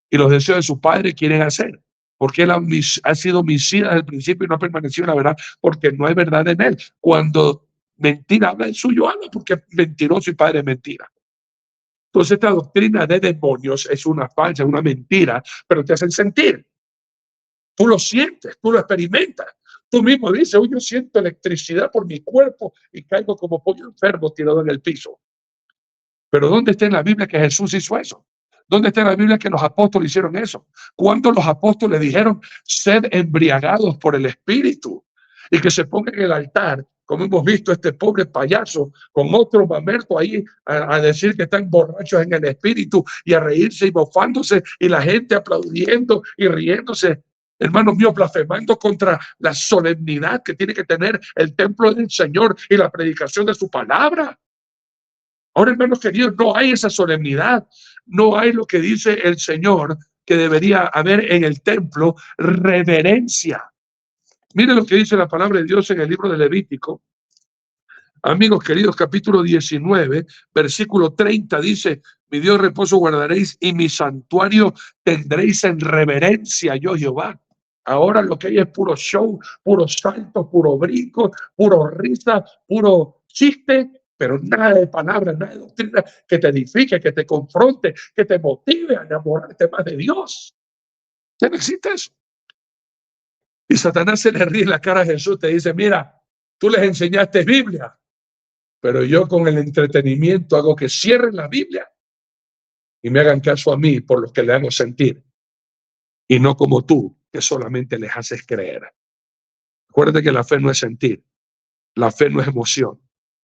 y los deseos de su padre quieren hacer. Porque él ha sido homicida desde el principio y no ha permanecido en la verdad, porque no hay verdad en él. Cuando mentira habla, el suyo habla, porque es mentiroso y padre de mentira. Entonces esta doctrina de demonios es una falsa, una mentira, pero te hacen sentir. Tú lo sientes, tú lo experimentas. Tú mismo dices: yo siento electricidad por mi cuerpo y caigo como pollo enfermo tirado en el piso. Pero ¿dónde está en la Biblia que Jesús hizo eso? ¿Dónde está en la Biblia que los apóstoles hicieron eso? ¿Cuándo los apóstoles dijeron: sed embriagados por el Espíritu? Y que se ponga en el altar, como hemos visto este pobre payaso con otro mamerto ahí a decir que están borrachos en el Espíritu y a reírse y mofándose y la gente aplaudiendo y riéndose. Hermanos míos, blasfemando contra la solemnidad que tiene que tener el templo del Señor y la predicación de su palabra. Ahora, hermanos queridos, no hay esa solemnidad, no hay lo que dice el Señor que debería haber en el templo: reverencia. Miren lo que dice la palabra de Dios en el libro de Levítico. Amigos queridos, capítulo 19, versículo 30 dice: mi Dios reposo guardaréis y mi santuario tendréis en reverencia, yo Jehová. Ahora lo que hay es puro show, puro salto, puro brinco, puro risa, puro chiste, pero nada de palabras, nada de doctrina que te edifique, que te confronte, que te motive a enamorarte más de Dios. ¿Ya no existe eso? Y Satanás se le ríe en la cara a Jesús, te dice: mira, tú les enseñaste Biblia, pero yo con el entretenimiento hago que cierren la Biblia y me hagan caso a mí por lo que le hago sentir, y no como tú, que solamente les haces creer. Acuérdate que la fe no es sentir, la fe no es emoción,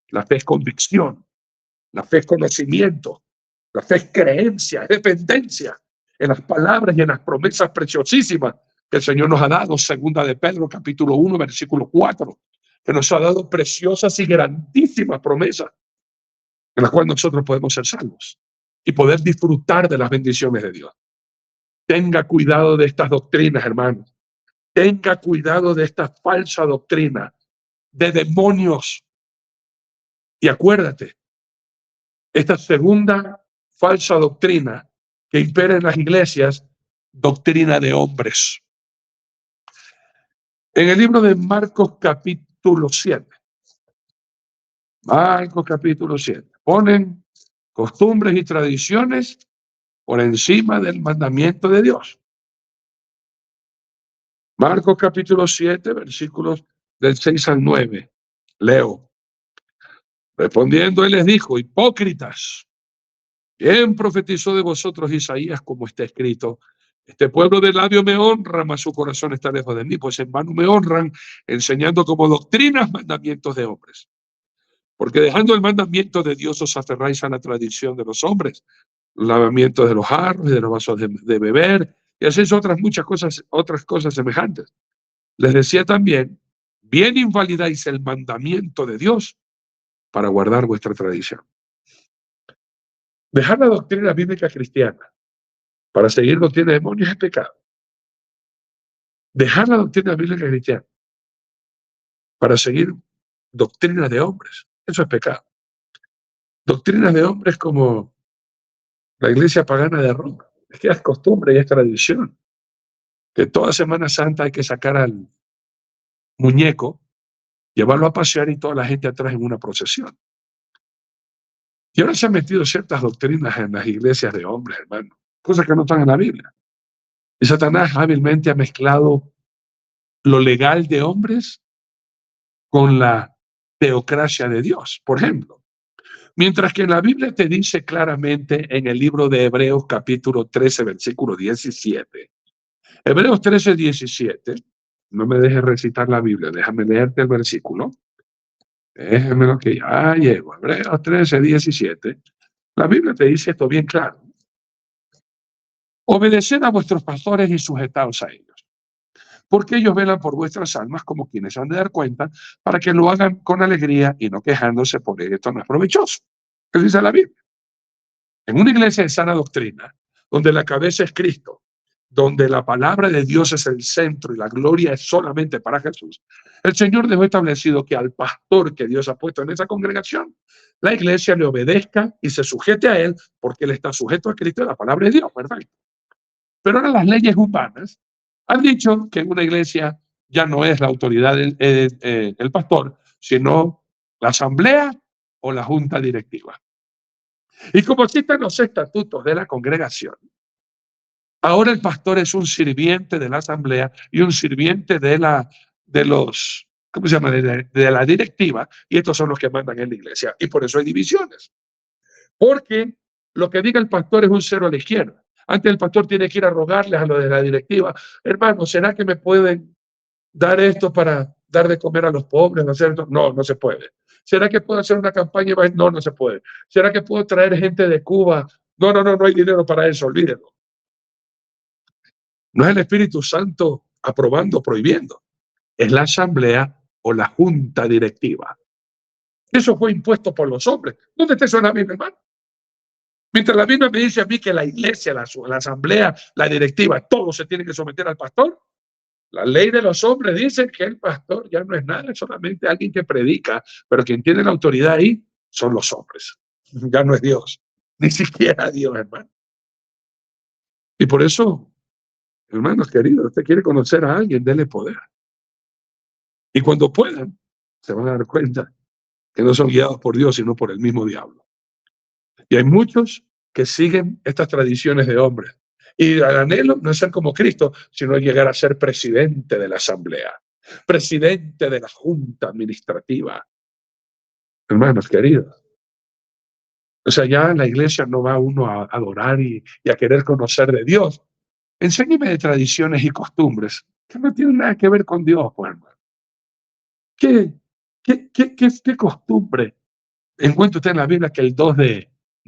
la fe es convicción, la fe es conocimiento, La fe es creencia, es dependencia en las palabras y en las promesas preciosísimas que el Señor nos ha dado. Segunda de Pedro, capítulo 1, versículo 4, que nos ha dado preciosas y grandísimas promesas en las cuales nosotros podemos ser salvos y poder disfrutar de las bendiciones de Dios. Tenga cuidado de estas doctrinas, hermanos. Tenga cuidado de esta falsa doctrina de demonios. Y acuérdate, esta segunda falsa doctrina que impera en las iglesias, doctrina de hombres. En el libro de Marcos capítulo 7, Marcos capítulo 7, ponen costumbres y tradiciones por encima del mandamiento de Dios. Marcos capítulo 7, versículos del 6 al 9. Leo. Respondiendo, él les dijo: hipócritas, bien profetizó de vosotros Isaías, como está escrito: este pueblo de labio me honra, mas su corazón está lejos de mí, pues en vano me honran, enseñando como doctrinas mandamientos de hombres. Porque dejando el mandamiento de Dios os aferráis a la tradición de los hombres, los lavamientos de los jarros y de los vasos de beber, y hacéis otras cosas semejantes. Les decía también: bien invalidáis el mandamiento de Dios para guardar vuestra tradición. Dejar la doctrina bíblica cristiana para seguir doctrina de demonios es pecado. Dejar la doctrina bíblica cristiana para seguir doctrina de hombres, eso es pecado. Doctrinas de hombres como la iglesia pagana de Roma. Es que es costumbre y es tradición que toda Semana Santa hay que sacar al muñeco, llevarlo a pasear y toda la gente atrás en una procesión. Y ahora se han metido ciertas doctrinas en las iglesias de hombres, hermano, cosas que no están en la Biblia. Y Satanás hábilmente ha mezclado lo legal de hombres con la teocracia de Dios. Por ejemplo, mientras que en la Biblia te dice claramente en el libro de Hebreos capítulo 13, versículo 17, Hebreos 13, 17, no me dejes recitar la Biblia, déjame leerte el versículo. Déjame lo que ya llego. Hebreos 13, 17. La Biblia te dice esto bien claro. Obedeced a vuestros pastores y sujetaos a ellos, porque ellos velan por vuestras almas como quienes han de dar cuenta, para que lo hagan con alegría y no quejándose, porque esto no es provechoso. ¿Qué dice la Biblia? En una iglesia de sana doctrina, donde la cabeza es Cristo, donde la palabra de Dios es el centro y la gloria es solamente para Jesús, el Señor dejó establecido que al pastor que Dios ha puesto en esa congregación, la iglesia le obedezca y se sujete a él, porque él está sujeto a Cristo y a la palabra de Dios, perfecto. Pero ahora las leyes humanas han dicho que en una iglesia ya no es la autoridad el pastor, sino la asamblea o la junta directiva. Y como citan los estatutos de la congregación, ahora el pastor es un sirviente de la asamblea y un sirviente de los, ¿cómo se llama? De la directiva, y estos son los que mandan en la iglesia. Y por eso hay divisiones. Porque lo que diga el pastor es un cero a la izquierda. Antes el pastor tiene que ir a rogarles a los de la directiva: hermano, ¿será que me pueden dar esto para dar de comer a los pobres? No, no se puede. ¿Será que puedo hacer una campaña? No, no se puede. ¿Será que puedo traer gente de Cuba? No hay dinero para eso, olvídenlo. No es el Espíritu Santo aprobando, prohibiendo. Es la asamblea o la junta directiva. Eso fue impuesto por los hombres. ¿Dónde está eso en la Biblia, hermano? Mientras la Biblia me dice a mí que la iglesia, la asamblea, la directiva, todos se tienen que someter al pastor, la ley de los hombres dice que el pastor ya no es nada, es solamente alguien que predica, pero quien tiene la autoridad ahí son los hombres. Ya no es Dios, ni siquiera Dios, hermano. Y por eso, hermanos queridos, usted quiere conocer a alguien, déle poder. Y cuando puedan, se van a dar cuenta que no son guiados por Dios, sino por el mismo diablo. Y hay muchos que siguen estas tradiciones de hombres. Y el anhelo no es ser como Cristo, sino llegar a ser presidente de la asamblea, presidente de la junta administrativa. Hermanos queridos, o sea, ya la iglesia no va uno a adorar y a querer conocer de Dios. Enséñeme de tradiciones y costumbres que no tienen nada que ver con Dios, pues, hermano. ¿Qué costumbre encuentra usted en la Biblia que el 2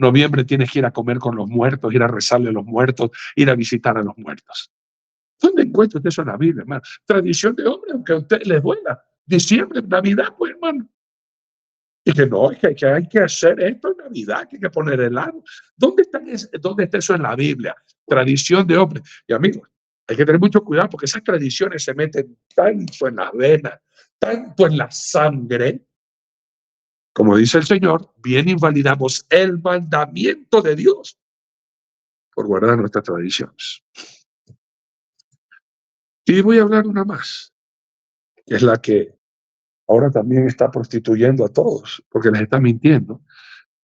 noviembre tienes que ir a comer con los muertos, ir a rezarle a los muertos, ir a visitar a los muertos. ¿Dónde encuentra usted eso en la Biblia, hermano? Tradición de hombre, aunque a usted les duela. Diciembre, Navidad, pues, hermano. Y que no, es que hay que hacer esto en Navidad, que hay que poner helado. ¿Dónde está eso en la Biblia? Tradición de hombre. Y amigos, hay que tener mucho cuidado porque esas tradiciones se meten tanto en las venas, tanto en la sangre. Como dice el Señor, bien invalidamos el mandamiento de Dios por guardar nuestras tradiciones. Y voy a hablar una más, que es la que ahora también está prostituyendo a todos, porque les está mintiendo,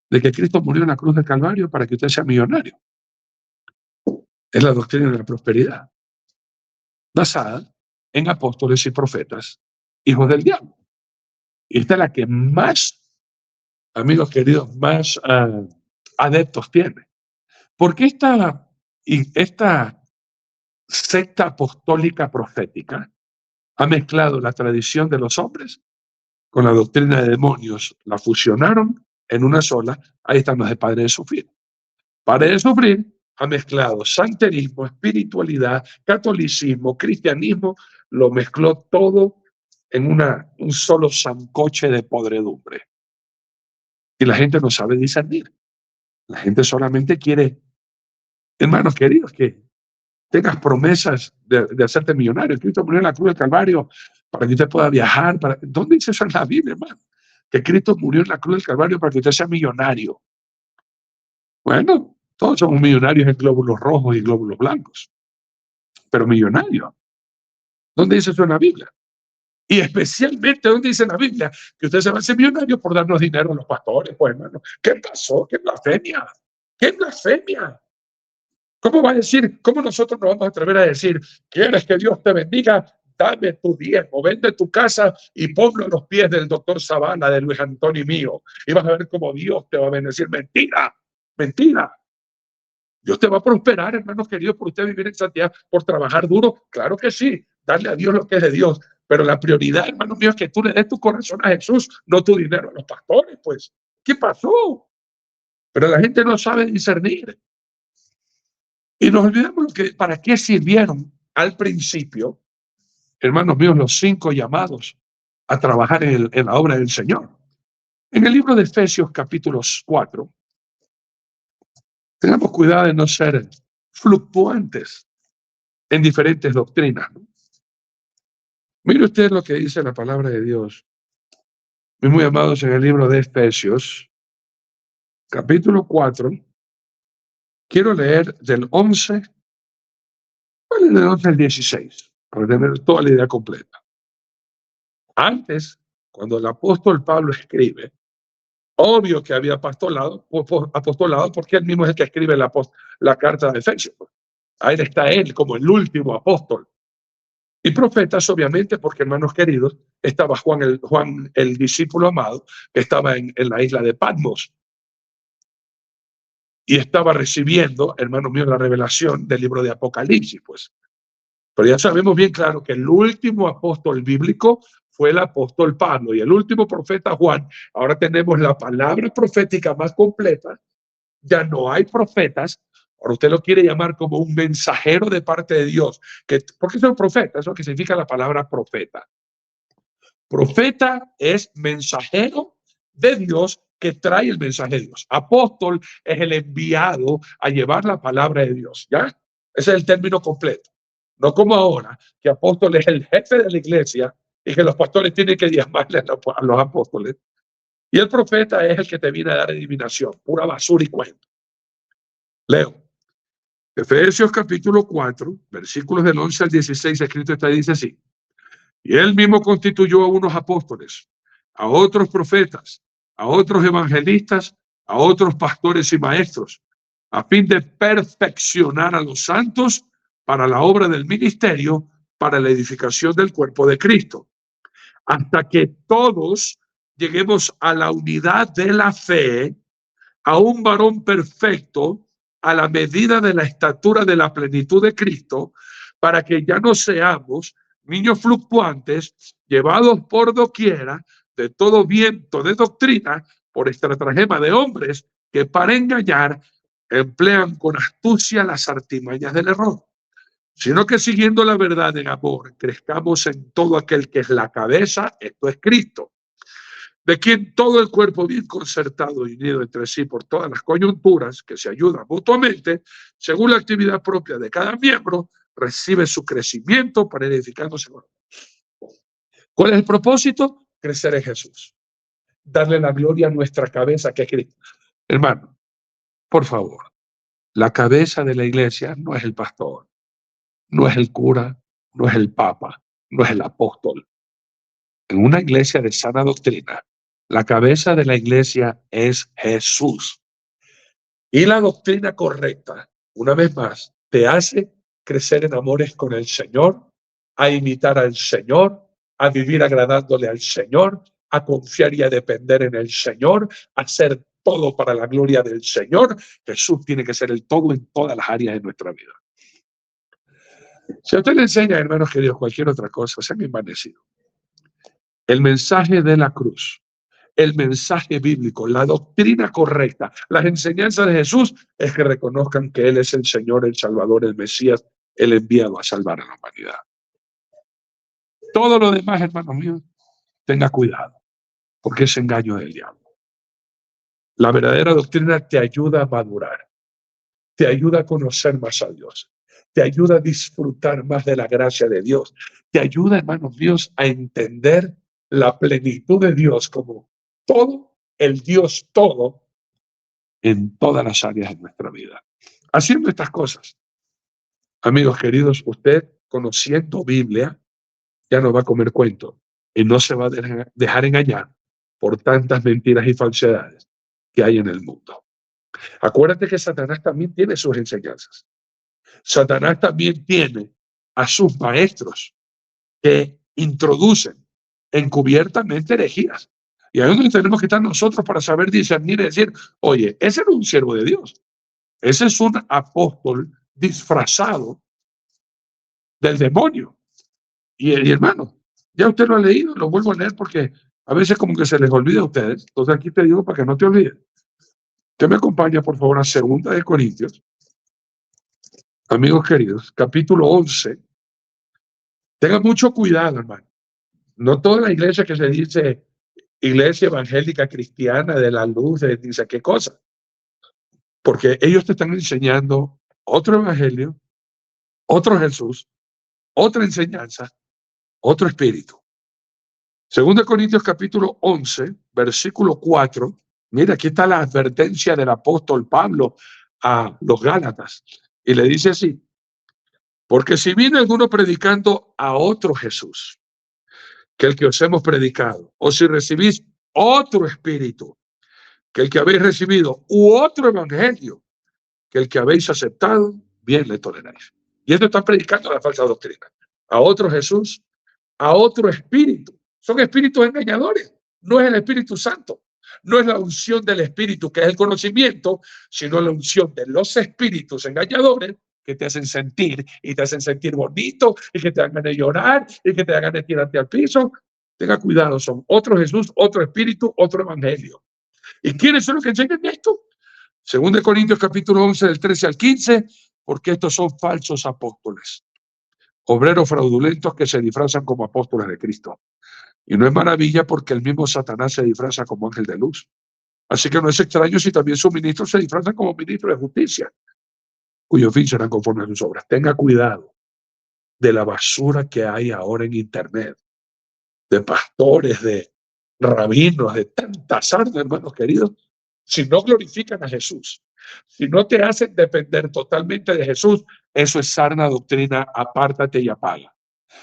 de que Cristo murió en la cruz del Calvario para que usted sea millonario. Es la doctrina de la prosperidad, basada en apóstoles y profetas, hijos del diablo. Y esta es la que más, amigos queridos, más adeptos tiene. Porque esta secta apostólica profética ha mezclado la tradición de los hombres con la doctrina de demonios, la fusionaron en una sola. Ahí están los de Padre de Sufrir. Padre de Sufrir ha mezclado santerismo, espiritualidad, catolicismo, cristianismo, lo mezcló todo en un solo sancoche de podredumbre. Y la gente no sabe discernir. La gente solamente quiere, hermanos queridos, que tengas promesas de hacerte millonario. Cristo murió en la cruz del Calvario para que usted pueda viajar. ¿Dónde dice eso en la Biblia, hermano? Que Cristo murió en la cruz del Calvario para que usted sea millonario. Bueno, todos somos millonarios en glóbulos rojos y glóbulos blancos. Pero millonario. ¿Dónde dice eso en la Biblia? Y especialmente, ¿dónde dice en la Biblia que usted se va a hacer millonario por darnos dinero a los pastores? Pues, hermano, ¿qué pasó? ¿Qué blasfemia? ¿Qué blasfemia? ¿Cómo va a decir, cómo nosotros nos vamos a atrever a decir, quieres que Dios te bendiga? Dame tu diezmo, vende tu casa y ponlo a los pies del doctor Zavala, de Luis Antonio y mío. Y vas a ver cómo Dios te va a bendecir. Mentira, mentira. Dios te va a prosperar, hermanos queridos, por usted vivir en santidad, por trabajar duro. Claro que sí, darle a Dios lo que es de Dios. Pero la prioridad, hermanos míos, es que tú le des tu corazón a Jesús, no tu dinero a los pastores. Pues, ¿qué pasó? Pero la gente no sabe discernir. Y nos olvidamos para qué sirvieron al principio, hermanos míos, los 5 llamados a trabajar en la obra del Señor. En el libro de Efesios, capítulo 4, tengamos cuidado de no ser fluctuantes en diferentes doctrinas, ¿no? Mire usted lo que dice la palabra de Dios, mis muy amados, en el libro de Efesios, capítulo 4. Quiero leer del 11, del 11 al 16, para tener toda la idea completa. Antes, cuando el apóstol Pablo escribe, obvio que había apostolado porque él mismo es el que escribe la carta de Efesios. Ahí está él como el último apóstol. Y profetas, obviamente, porque, hermanos queridos, estaba Juan el discípulo amado, que estaba en la isla de Patmos. Y estaba recibiendo, hermanos míos, la revelación del libro de Apocalipsis, pues. Pero ya sabemos bien claro que el último apóstol bíblico fue el apóstol Pablo y el último profeta Juan. Ahora tenemos la palabra profética más completa. Ya no hay profetas. Ahora usted lo quiere llamar como un mensajero de parte de Dios. ¿Por qué son profetas? Eso es lo que significa la palabra profeta. Profeta es mensajero de Dios que trae el mensaje de Dios. Apóstol es el enviado a llevar la palabra de Dios. ¿Ya? Ese es el término completo. No como ahora, que apóstol es el jefe de la iglesia y que los pastores tienen que diezmarle a los apóstoles. Y el profeta es el que te viene a dar adivinación, pura basura y cuento. Leo. Efesios capítulo 4, versículos del 11 al 16, escrito está, dice así. Y él mismo constituyó a unos apóstoles, a otros profetas, a otros evangelistas, a otros pastores y maestros, a fin de perfeccionar a los santos para la obra del ministerio, para la edificación del cuerpo de Cristo, hasta que todos lleguemos a la unidad de la fe, a un varón perfecto, a la medida de la estatura de la plenitud de Cristo, para que ya no seamos niños fluctuantes, llevados por doquiera de todo viento de doctrina, por estratagema de hombres, que para engañar emplean con astucia las artimañas del error, sino que siguiendo la verdad en amor, crezcamos en todo aquel que es la cabeza, esto es Cristo, de quien todo el cuerpo bien concertado y unido entre sí por todas las coyunturas que se ayudan mutuamente, según la actividad propia de cada miembro, recibe su crecimiento para ir edificándose. ¿Cuál es el propósito? Crecer en Jesús. Darle la gloria a nuestra cabeza, que es Cristo. Hermano, por favor, la cabeza de la iglesia no es el pastor, no es el cura, no es el papa, no es el apóstol. En una iglesia de sana doctrina, la cabeza de la iglesia es Jesús. Y la doctrina correcta, una vez más, te hace crecer en amores con el Señor, a imitar al Señor, a vivir agradándole al Señor, a confiar y a depender en el Señor, a hacer todo para la gloria del Señor. Jesús tiene que ser el todo en todas las áreas de nuestra vida. Si a usted le enseña, hermanos queridos, cualquier otra cosa, se han envanecido. El mensaje de la cruz, el mensaje bíblico, la doctrina correcta, las enseñanzas de Jesús es que reconozcan que Él es el Señor, el Salvador, el Mesías, el enviado a salvar a la humanidad. Todo lo demás, hermanos míos, tenga cuidado, porque es engaño del diablo. La verdadera doctrina te ayuda a madurar, te ayuda a conocer más a Dios, te ayuda a disfrutar más de la gracia de Dios, te ayuda, hermanos míos, a entender la plenitud de Dios como todo, el Dios todo, en todas las áreas de nuestra vida. Haciendo estas cosas, amigos queridos, usted, conociendo Biblia, ya no va a comer cuento y no se va a dejar engañar por tantas mentiras y falsedades que hay en el mundo. Acuérdate que Satanás también tiene sus enseñanzas. Satanás también tiene a sus maestros que introducen encubiertamente herejías. Y ahí es donde tenemos que estar nosotros para saber discernir y decir, oye, ese no es un siervo de Dios. Ese es un apóstol disfrazado del demonio. Y hermano, ya usted lo ha leído, lo vuelvo a leer porque a veces como que se les olvida a ustedes. Entonces aquí te digo para que no te olvides. Usted me acompaña, por favor, a 2 Corintios. Amigos queridos, capítulo 11. Tengan mucho cuidado, hermano. No toda la iglesia que se dice iglesia evangélica cristiana de la luz, dice qué cosa. Porque ellos te están enseñando otro evangelio, otro Jesús, otra enseñanza, otro espíritu. 2 Corintios capítulo 11, versículo 4. Mira, aquí está la advertencia del apóstol Pablo a los Gálatas. Y le dice así, porque si viene alguno predicando a otro Jesús, que el que os hemos predicado, o si recibís otro espíritu, que el que habéis recibido, u otro evangelio, que el que habéis aceptado, bien le toleráis. Y esto está predicando la falsa doctrina. A otro Jesús, a otro espíritu. Son espíritus engañadores. No es el Espíritu Santo. No es la unción del Espíritu, que es el conocimiento, sino la unción de los espíritus engañadores que te hacen sentir y te hacen sentir bonito y que te hagan de llorar y que te hagan de tirarte al piso. Tenga cuidado, son otro Jesús, otro espíritu, otro evangelio. ¿Y quiénes son los que enseñan esto? 2 Corintios capítulo 11, del 13 al 15, porque estos son falsos apóstoles, obreros fraudulentos que se disfrazan como apóstoles de Cristo. Y no es maravilla porque el mismo Satanás se disfraza como ángel de luz. Así que no es extraño si también sus ministros se disfrazan como ministros de justicia, cuyo fin serán conforme a sus obras. Tenga cuidado de la basura que hay ahora en Internet, de pastores, de rabinos, de tantas armas, hermanos queridos. Si no glorifican a Jesús, si no te hacen depender totalmente de Jesús, eso es sana doctrina, apártate y apaga.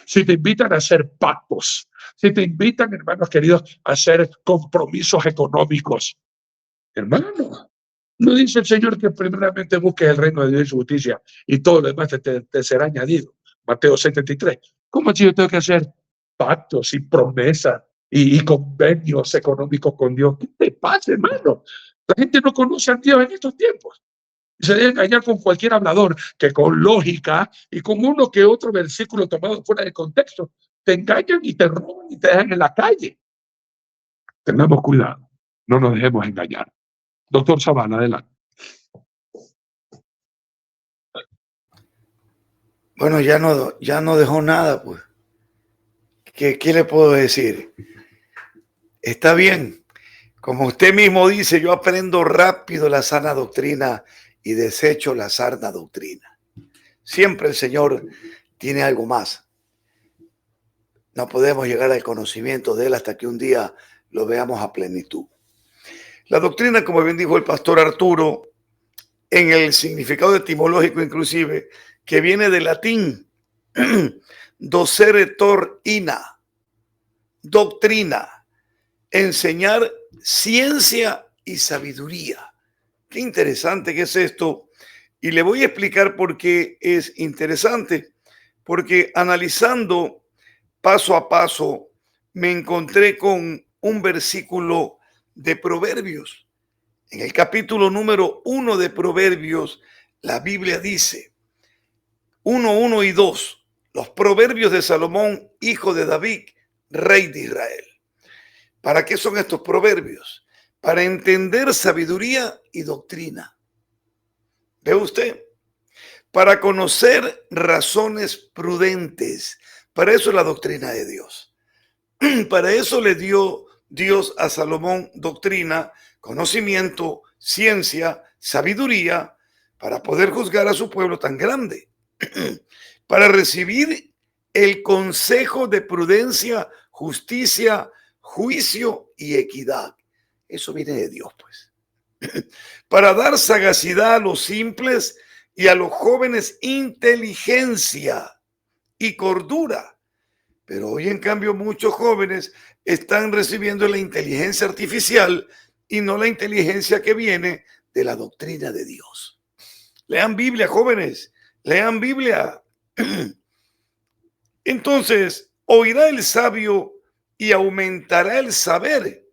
Si te invitan a hacer pactos, si te invitan, hermanos queridos, a hacer compromisos económicos, hermano, no dice el Señor que primeramente busques el reino de Dios y su justicia y todo lo demás te será añadido. Mateo 73. ¿Cómo así yo tengo que hacer pactos y promesas y convenios económicos con Dios? ¿Qué te pasa, hermano? La gente no conoce a Dios en estos tiempos. Se debe engañar con cualquier hablador que con lógica y con uno que otro versículo tomado fuera de contexto te engañan y te roban y te dejan en la calle. Tengamos cuidado, no nos dejemos engañar. Doctor Sabana, adelante. Bueno, ya no dejó nada, pues. ¿Qué le puedo decir? Está bien. Como usted mismo dice, yo aprendo rápido la sana doctrina y desecho la sarna doctrina. Siempre el Señor tiene algo más. No podemos llegar al conocimiento de Él hasta que un día lo veamos a plenitud. La doctrina, como bien dijo el pastor Arturo, en el significado etimológico inclusive, que viene del latín, docere tor ina, doctrina, enseñar ciencia y sabiduría. Qué interesante que es esto. Y le voy a explicar por qué es interesante. Porque analizando paso a paso, me encontré con un versículo de Proverbios. En el capítulo número 1 de Proverbios, la Biblia dice, 1, 1 y 2, los proverbios de Salomón, hijo de David, rey de Israel. ¿Para qué son estos proverbios? Para entender sabiduría y doctrina. ¿Ve usted? Para conocer razones prudentes. Para eso es la doctrina de Dios. Para eso le dio Dios a Salomón doctrina, conocimiento, ciencia, sabiduría, para poder juzgar a su pueblo tan grande. Para recibir el consejo de prudencia, justicia, juicio y equidad. Eso viene de Dios, pues. Para dar sagacidad a los simples y a los jóvenes inteligencia y cordura. Pero hoy, en cambio, muchos jóvenes están recibiendo la inteligencia artificial y no la inteligencia que viene de la doctrina de Dios. Lean Biblia, jóvenes, lean Biblia. Entonces, oirá el sabio y aumentará el saber.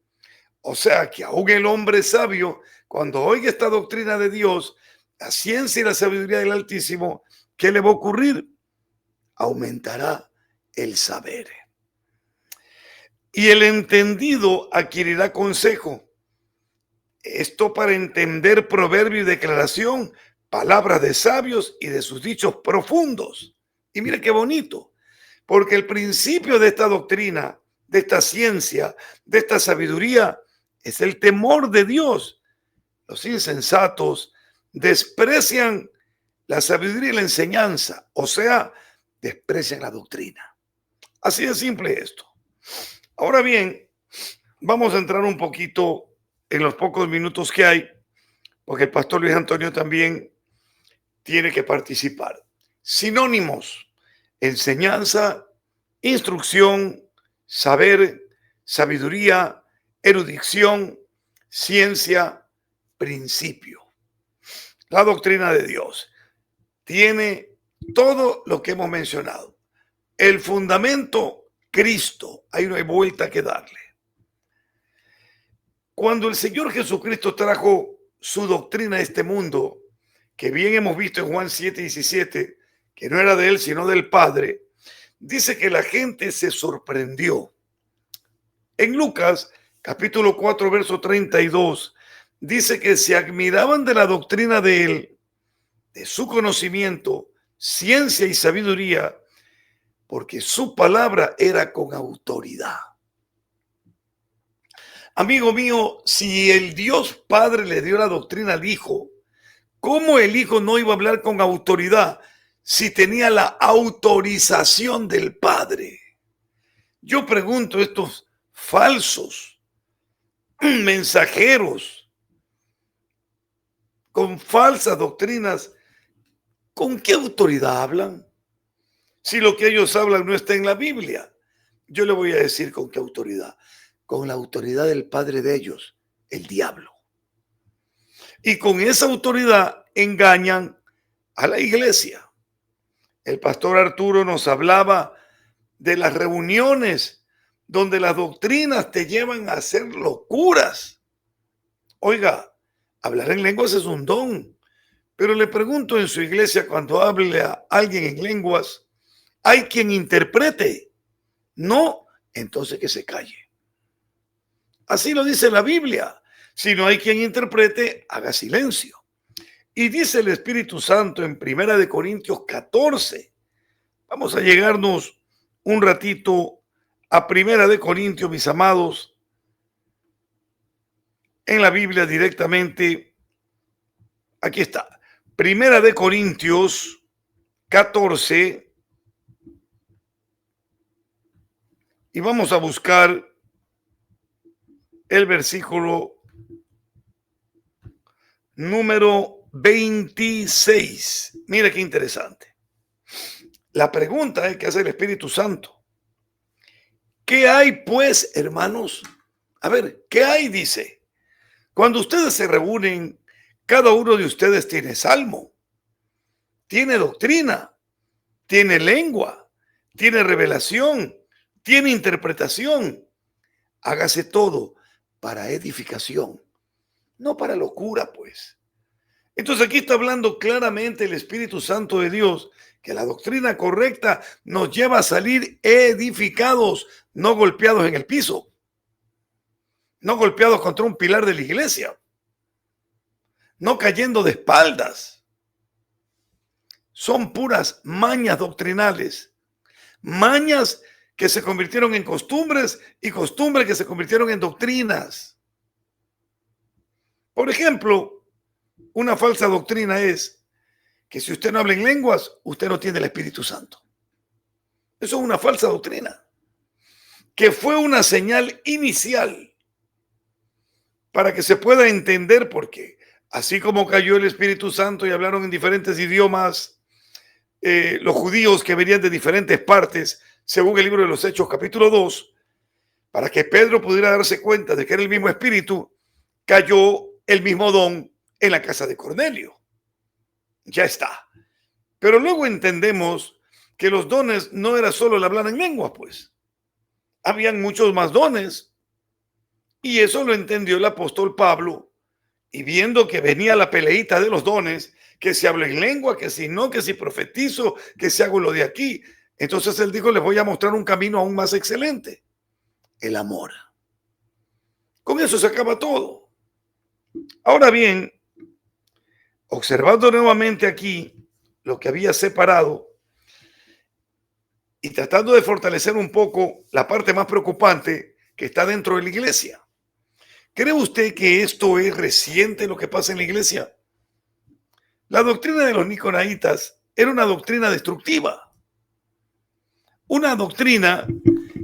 O sea, que aún el hombre sabio, cuando oiga esta doctrina de Dios, la ciencia y la sabiduría del Altísimo, ¿qué le va a ocurrir? Aumentará el saber. Y el entendido adquirirá consejo. Esto para entender proverbio y declaración, palabras de sabios y de sus dichos profundos. Y mire qué bonito, porque el principio de esta doctrina, de esta ciencia, de esta sabiduría, es el temor de Dios. Los insensatos desprecian la sabiduría y la enseñanza, o sea, desprecian la doctrina. Así de simple esto. Ahora bien, vamos a entrar un poquito en los pocos minutos que hay, porque el pastor Luis Antonio también tiene que participar. Sinónimos: enseñanza, instrucción, saber, sabiduría, erudición, ciencia, principio. La doctrina de Dios tiene todo lo que hemos mencionado. El fundamento, Cristo. Ahí no hay vuelta que darle. Cuando el Señor Jesucristo trajo su doctrina a este mundo, que bien hemos visto en Juan 7:17, que no era de él, sino del Padre, dice que la gente se sorprendió. En Lucas, capítulo 4, verso 32, dice que se admiraban de la doctrina de él, de su conocimiento, ciencia y sabiduría, porque su palabra era con autoridad. Amigo mío, si el Dios Padre le dio la doctrina al Hijo, ¿cómo el Hijo no iba a hablar con autoridad si tenía la autorización del Padre? Yo pregunto, estos falsos mensajeros con falsas doctrinas, ¿con qué autoridad hablan? Si lo que ellos hablan no está en la Biblia, yo le voy a decir con qué autoridad. Con la autoridad del padre de ellos, el diablo. Y con esa autoridad engañan a la iglesia. El pastor Arturo nos hablaba de las reuniones donde las doctrinas te llevan a hacer locuras. Oiga, hablar en lenguas es un don, pero le pregunto, en su iglesia, cuando hable a alguien en lenguas, ¿hay quien interprete? No, entonces que se calle. Así lo dice la Biblia. Si no hay quien interprete, haga silencio. Y dice el Espíritu Santo en 1 Corintios 14. Vamos a llegarnos un ratito a 1 Corintios, mis amados, en la Biblia directamente. Aquí está. 1 Corintios 14. Y vamos a buscar el versículo número 26. Mira qué interesante. La pregunta es que hace el Espíritu Santo. ¿Qué hay, pues, hermanos? A ver, ¿qué hay? Dice. Cuando ustedes se reúnen, cada uno de ustedes tiene salmo, tiene doctrina, tiene lengua, tiene revelación, tiene interpretación. Hágase todo para edificación, no para locura, pues. Entonces aquí está hablando claramente el Espíritu Santo de Dios, que la doctrina correcta nos lleva a salir edificados, no golpeados en el piso, no golpeados contra un pilar de la iglesia, no cayendo de espaldas. Son puras mañas doctrinales, mañas que se convirtieron en costumbres y costumbres que se convirtieron en doctrinas. Por ejemplo, una falsa doctrina es que si usted no habla en lenguas, usted no tiene el Espíritu Santo. Eso es una falsa doctrina, que fue una señal inicial para que se pueda entender por qué. Así como cayó el Espíritu Santo y hablaron en diferentes idiomas los judíos que venían de diferentes partes, según el libro de los Hechos, capítulo 2, para que Pedro pudiera darse cuenta de que era el mismo Espíritu, cayó el mismo don en la casa de Cornelio. Ya está. Pero luego entendemos que los dones no era solo el hablar en lengua, pues. Habían muchos más dones. Y eso lo entendió el apóstol Pablo. Y viendo que venía la peleita de los dones, que si hablo en lengua, que si no, que si profetizo, que si hago lo de aquí. Entonces él dijo, les voy a mostrar un camino aún más excelente. El amor. Con eso se acaba todo. Ahora bien, observando nuevamente aquí lo que había separado y tratando de fortalecer un poco la parte más preocupante que está dentro de la iglesia. ¿Cree usted que esto es reciente lo que pasa en la iglesia? La doctrina de los nicolaitas era una doctrina destructiva. Una doctrina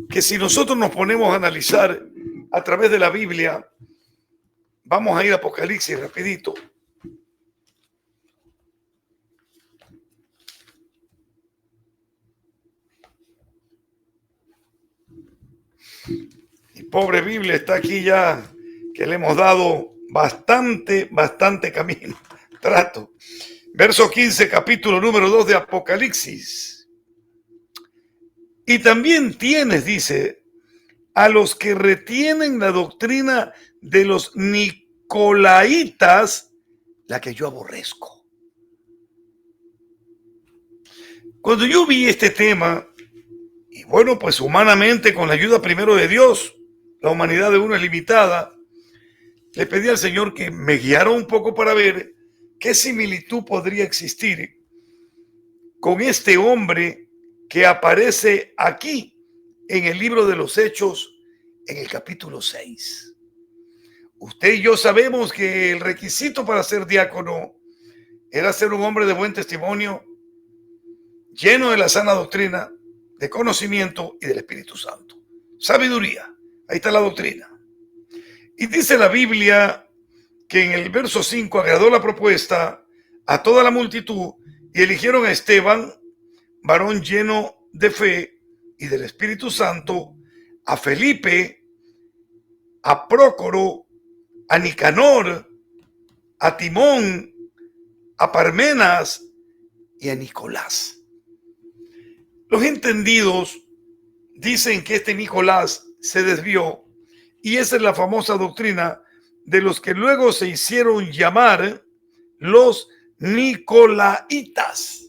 que si nosotros nos ponemos a analizar a través de la Biblia, vamos a ir a Apocalipsis rapidito. Mi pobre Biblia está aquí ya, que le hemos dado bastante camino. Trato. Verso 15, capítulo número 2 de Apocalipsis. Y también tienes, dice, a los que retienen la doctrina de los nicolaitas, la que yo aborrezco. Cuando yo vi este tema, y bueno, pues humanamente, con la ayuda primero de Dios, la humanidad de uno es limitada, le pedí al Señor que me guiara un poco para ver qué similitud podría existir con este hombre que aparece aquí en el libro de los Hechos, en el capítulo 6. Usted y yo sabemos que el requisito para ser diácono era ser un hombre de buen testimonio, lleno de la sana doctrina, de conocimiento y del Espíritu Santo. Sabiduría, ahí está la doctrina. Y dice la Biblia que en el verso 5 agradó la propuesta a toda la multitud y eligieron a Esteban, varón lleno de fe y del Espíritu Santo, a Felipe, a Prócoro, a Nicanor, a Timón, a Parmenas y a Nicolás. Los entendidos dicen que este Nicolás se desvió y esa es la famosa doctrina de los que luego se hicieron llamar los nicolaitas.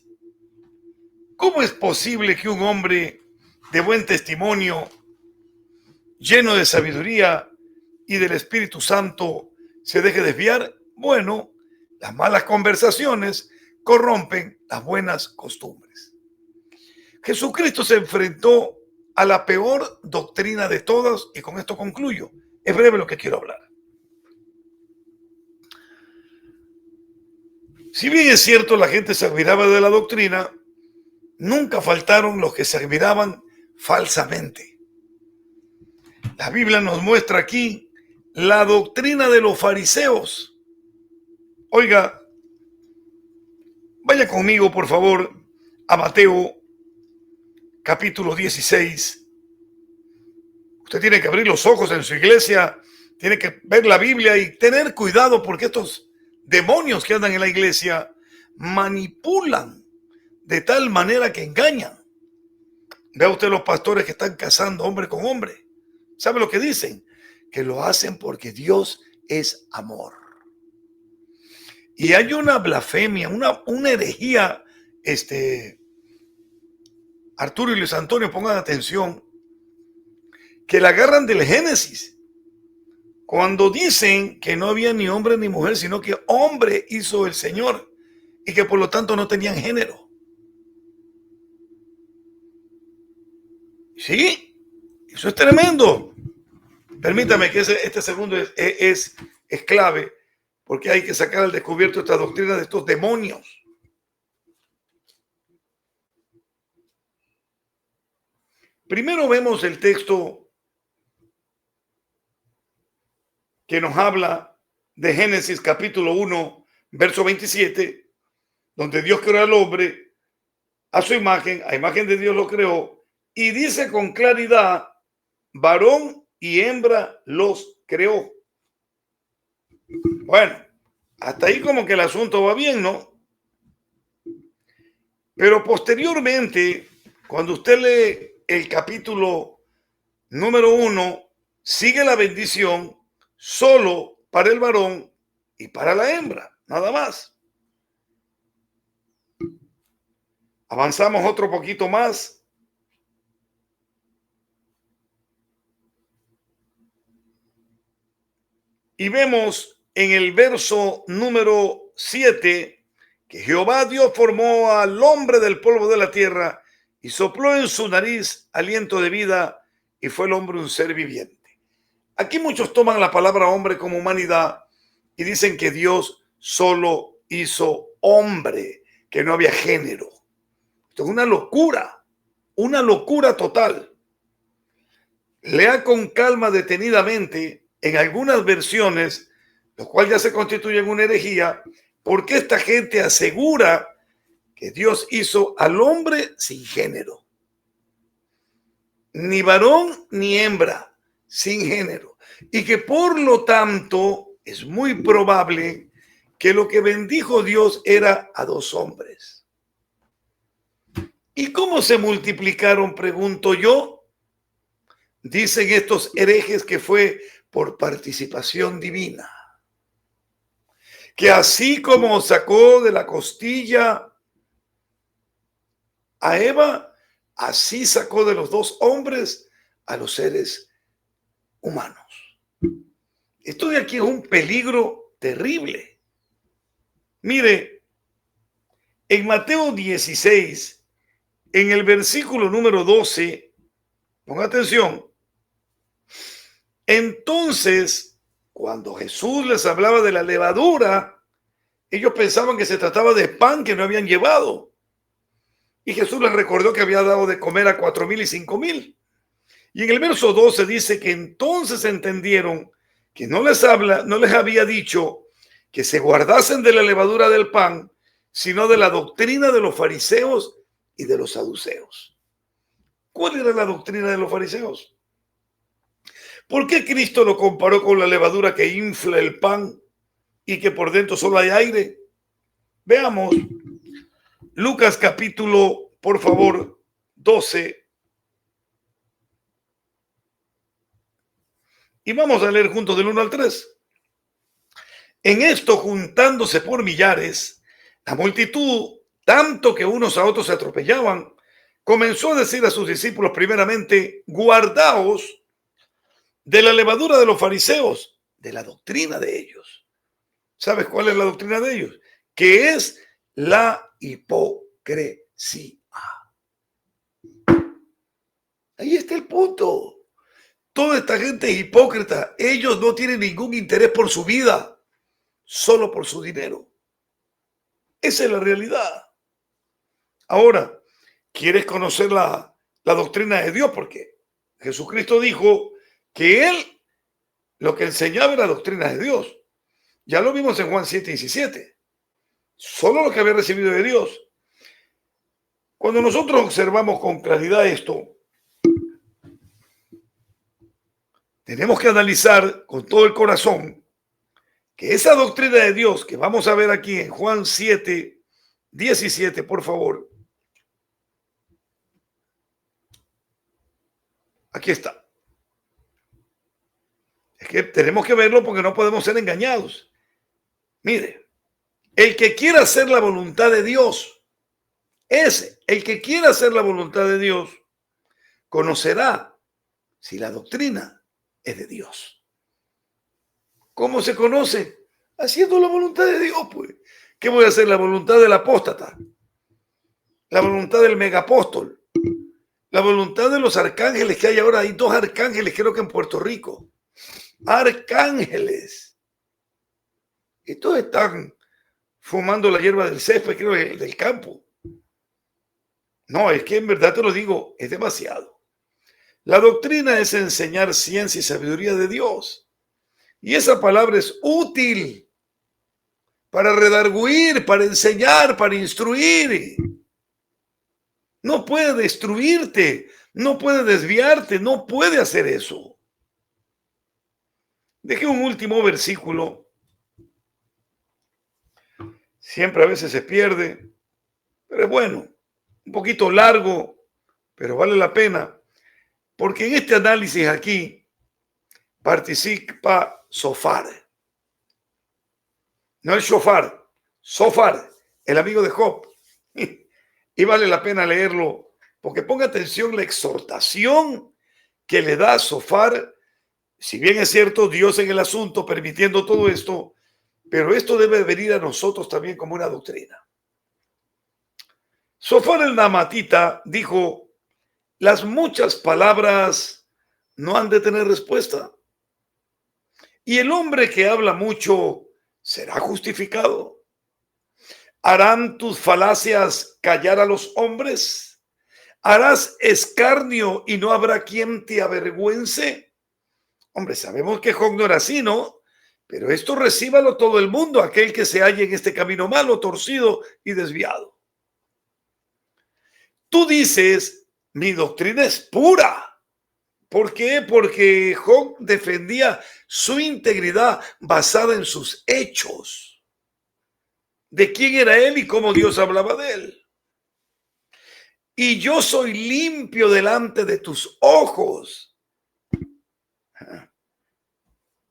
¿Cómo es posible que un hombre de buen testimonio, lleno de sabiduría y del Espíritu Santo, se deje desviar. Bueno, las malas conversaciones corrompen las buenas costumbres. Jesucristo se enfrentó a la peor doctrina de todas, y con esto concluyo. Es breve lo que quiero hablar. Si bien es cierto, la gente se admiraba de la doctrina, nunca faltaron los que se admiraban falsamente. La Biblia nos muestra aquí la doctrina de los fariseos. Oiga, vaya conmigo, por favor, a Mateo, capítulo 16. Usted tiene que abrir los ojos en su iglesia, tiene que ver la Biblia y tener cuidado, porque estos demonios que andan en la iglesia manipulan de tal manera que engañan. Vea usted los pastores que están casando hombre con hombre. ¿Sabe lo que dicen? Que lo hacen porque Dios es amor. Y hay una blasfemia, una herejía. Arturo y Luis Antonio, pongan atención, que la agarran del Génesis, cuando dicen que no había ni hombre ni mujer, sino que hombre hizo el Señor y que por lo tanto no tenían género. Sí, eso es tremendo. Permítame que este segundo es clave, porque hay que sacar al descubierto esta doctrina de estos demonios. Primero vemos el texto que nos habla de Génesis capítulo 1, verso 27, donde Dios creó al hombre a su imagen, a imagen de Dios lo creó, y dice con claridad, varón y hembra los creó. Bueno, hasta ahí como que el asunto va bien, ¿no? Pero posteriormente, cuando usted lee el capítulo número 1, sigue la bendición solo para el varón y para la hembra, nada más. Avanzamos otro poquito más. Y vemos en el verso número 7 que Jehová Dios formó al hombre del polvo de la tierra y sopló en su nariz aliento de vida, y fue el hombre un ser viviente. Aquí muchos toman la palabra hombre como humanidad y dicen que Dios solo hizo hombre, que no había género. Esto es una locura total. Lea con calma detenidamente en algunas versiones, lo cual ya se constituye en una herejía, porque esta gente asegura que Dios hizo al hombre sin género. Ni varón ni hembra, sin género. Y que por lo tanto es muy probable que lo que bendijo Dios era a dos hombres. ¿Y cómo se multiplicaron? Pregunto yo. Dicen estos herejes que fue por participación divina. Que así como sacó de la costilla a Eva, así sacó de los dos hombres a los seres humanos. Esto de aquí es un peligro terrible. Mire, en Mateo 16, en el versículo número 12, ponga atención. Entonces, cuando Jesús les hablaba de la levadura, ellos pensaban que se trataba de pan que no habían llevado. Y Jesús les recordó que había dado de comer a 4,000 y 5,000. Y en el verso 12 dice que entonces entendieron que no les había dicho que se guardasen de la levadura del pan, sino de la doctrina de los fariseos y de los saduceos. ¿Cuál era la doctrina de los fariseos? ¿Por qué Cristo lo comparó con la levadura que infla el pan y que por dentro solo hay aire? Veamos Lucas capítulo, por favor, 12. Y vamos a leer juntos del 1 al 3. En esto, juntándose por millares, la multitud, tanto que unos a otros se atropellaban, comenzó a decir a sus discípulos primeramente, guardaos de la levadura de los fariseos de la doctrina de ellos. ¿Sabes cuál es la doctrina de ellos? Que es la hipocresía. Ahí está el punto. Toda esta gente es hipócrita. Ellos no tienen ningún interés por su vida, solo por su dinero. Esa es la realidad. Ahora, ¿quieres conocer la doctrina de Dios? Porque Jesucristo dijo que Él lo que enseñaba era la doctrina de Dios. Ya lo vimos en Juan 7:17. Solo lo que había recibido de Dios. Cuando nosotros observamos con claridad esto, tenemos que analizar con todo el corazón que esa doctrina de Dios que vamos a ver aquí en Juan 7:17, por favor. Aquí está. Es que tenemos que verlo porque no podemos ser engañados. Mire, el que quiera hacer la voluntad de Dios, el que quiera hacer la voluntad de Dios, conocerá si la doctrina es de Dios. ¿Cómo se conoce? Haciendo la voluntad de Dios, pues. ¿Qué voy a hacer? La voluntad del apóstata, la voluntad del megapóstol, la voluntad de los arcángeles que hay ahora. Hay 2 arcángeles, creo que en Puerto Rico. Arcángeles. Y todos están fumando la hierba del césped, creo, del campo. No, es que en verdad te lo digo, es demasiado. La doctrina es enseñar ciencia y sabiduría de Dios. Y esa palabra es útil para redarguir, para enseñar, para instruir. No puede destruirte, no puede desviarte, no puede hacer eso. Dejé un último versículo. Siempre a veces se pierde, pero es bueno, un poquito largo, pero vale la pena, porque en este análisis aquí participa Zofar. No el shofar, Zofar, el amigo de Job. Y vale la pena leerlo, porque ponga atención la exhortación que le da Zofar. Si bien es cierto, Dios en el asunto permitiendo todo esto, pero esto debe venir a nosotros también como una doctrina. Zofar el Namatita dijo: las muchas palabras no han de tener respuesta, y el hombre que habla mucho será justificado. ¿Harán tus falacias callar a los hombres? ¿Harás escarnio y no habrá quien te avergüence? Hombre, sabemos que Job no era así, ¿no? Pero esto recíbalo todo el mundo, aquel que se halle en este camino malo, torcido y desviado. Tú dices, mi doctrina es pura. ¿Por qué? Porque Job defendía su integridad basada en sus hechos. De quién era él y cómo Dios hablaba de él. Y yo soy limpio delante de tus ojos.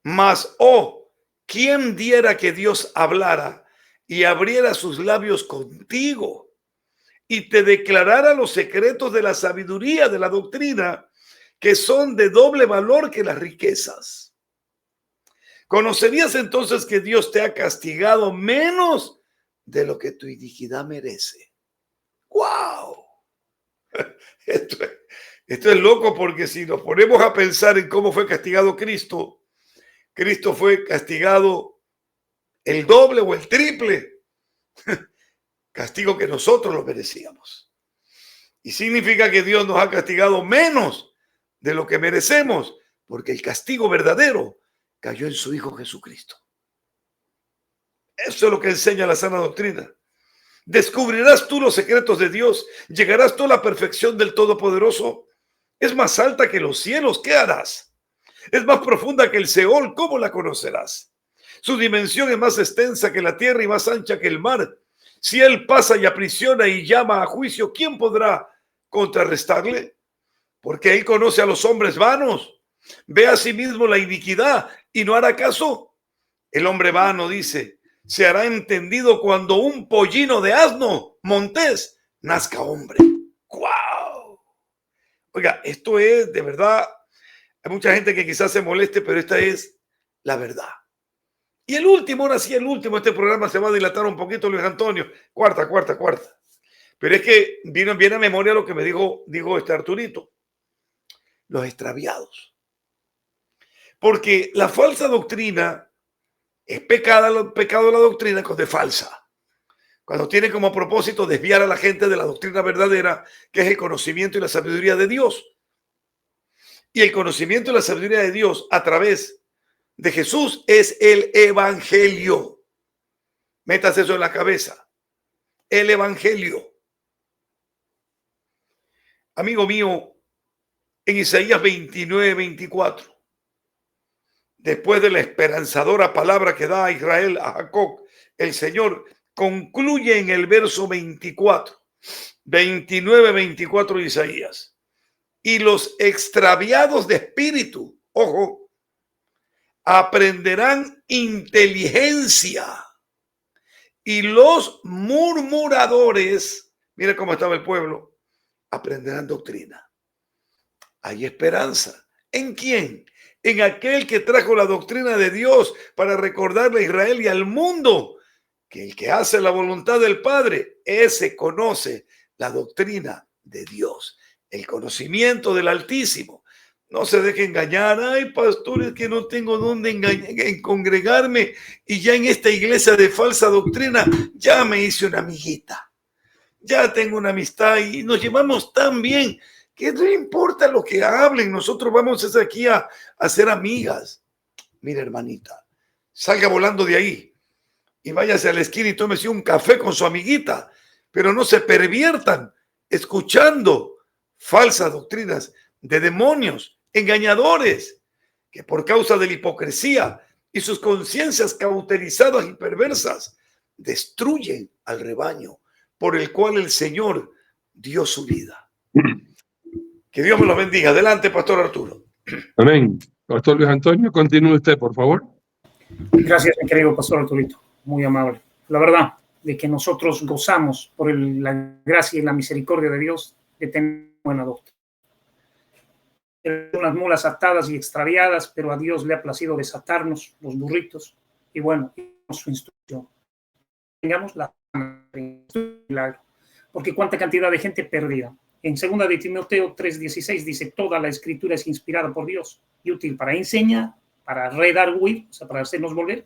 Mas, oh, ¿quién diera que Dios hablara y abriera sus labios contigo y te declarara los secretos de la sabiduría, de la doctrina, que son de doble valor que las riquezas? ¿Conocerías entonces que Dios te ha castigado menos de lo que tu iniquidad merece? ¡Wow! Esto es loco, porque si nos ponemos a pensar en cómo fue castigado Cristo, Cristo fue castigado el doble o el triple castigo que nosotros lo merecíamos. Y significa que Dios nos ha castigado menos de lo que merecemos, porque el castigo verdadero cayó en su Hijo Jesucristo. Eso es lo que enseña la sana doctrina. ¿Descubrirás tú los secretos de Dios? ¿Llegarás tú a la perfección del Todopoderoso? Es más alta que los cielos, ¿qué harás? Es más profunda que el Seol, ¿cómo la conocerás? Su dimensión es más extensa que la tierra y más ancha que el mar. Si Él pasa y aprisiona y llama a juicio, ¿quién podrá contrarrestarle? Porque Él conoce a los hombres vanos. Ve a sí mismo la iniquidad y no hará caso. El hombre vano, dice, se hará entendido cuando un pollino de asno montés nazca hombre. ¡Guau! Oiga, esto es de verdad. Hay mucha gente que quizás se moleste, pero esta es la verdad. Y el último, ahora sí, el último, este programa se va a dilatar un poquito, Luis Antonio. Cuarta. Pero es que vino bien a memoria lo que me dijo este Arturito. Los extraviados. Porque la falsa doctrina es pecado de la doctrina cuando es falsa. Cuando tiene como propósito desviar a la gente de la doctrina verdadera, que es el conocimiento y la sabiduría de Dios. Y el conocimiento y la sabiduría de Dios a través de Jesús es el evangelio. Métase eso en la cabeza. El evangelio. Amigo mío, en Isaías 29:24, después de la esperanzadora palabra que da a Israel, a Jacob, el Señor concluye en el verso 24, 29:24 de Isaías. Y los extraviados de espíritu, ojo, aprenderán inteligencia. Y los murmuradores, mira cómo estaba el pueblo, aprenderán doctrina. Hay esperanza. ¿En quién? En aquel que trajo la doctrina de Dios para recordarle a Israel y al mundo que el que hace la voluntad del Padre, ese conoce la doctrina de Dios, el conocimiento del Altísimo. No se deje engañar. Ay, pastores, que no tengo dónde en congregarme y ya en esta iglesia de falsa doctrina ya me hice una amiguita. Ya tengo una amistad y nos llevamos tan bien que no importa lo que hablen. Nosotros vamos aquí a ser amigas. Mira, hermanita, salga volando de ahí y váyase a la esquina y tómese un café con su amiguita, pero no se perviertan escuchando falsas doctrinas de demonios, engañadores, que por causa de la hipocresía y sus conciencias cauterizadas y perversas destruyen al rebaño por el cual el Señor dio su vida. Que Dios me lo bendiga. Adelante, Pastor Arturo. Amén. Pastor Luis Antonio, continúe usted, por favor. Gracias, mi querido Pastor Arturito. Muy amable. La verdad de que nosotros gozamos por la gracia y la misericordia de Dios de tener buena doctrina. Unas mulas atadas y extraviadas, pero a Dios le ha placido desatarnos los burritos y bueno, su instrucción. Tengamos la milagro. Porque cuánta cantidad de gente perdida. En 2 de Timoteo 3:16 dice, toda la escritura es inspirada por Dios y útil para enseñar, para redarguir, o sea, para hacernos volver,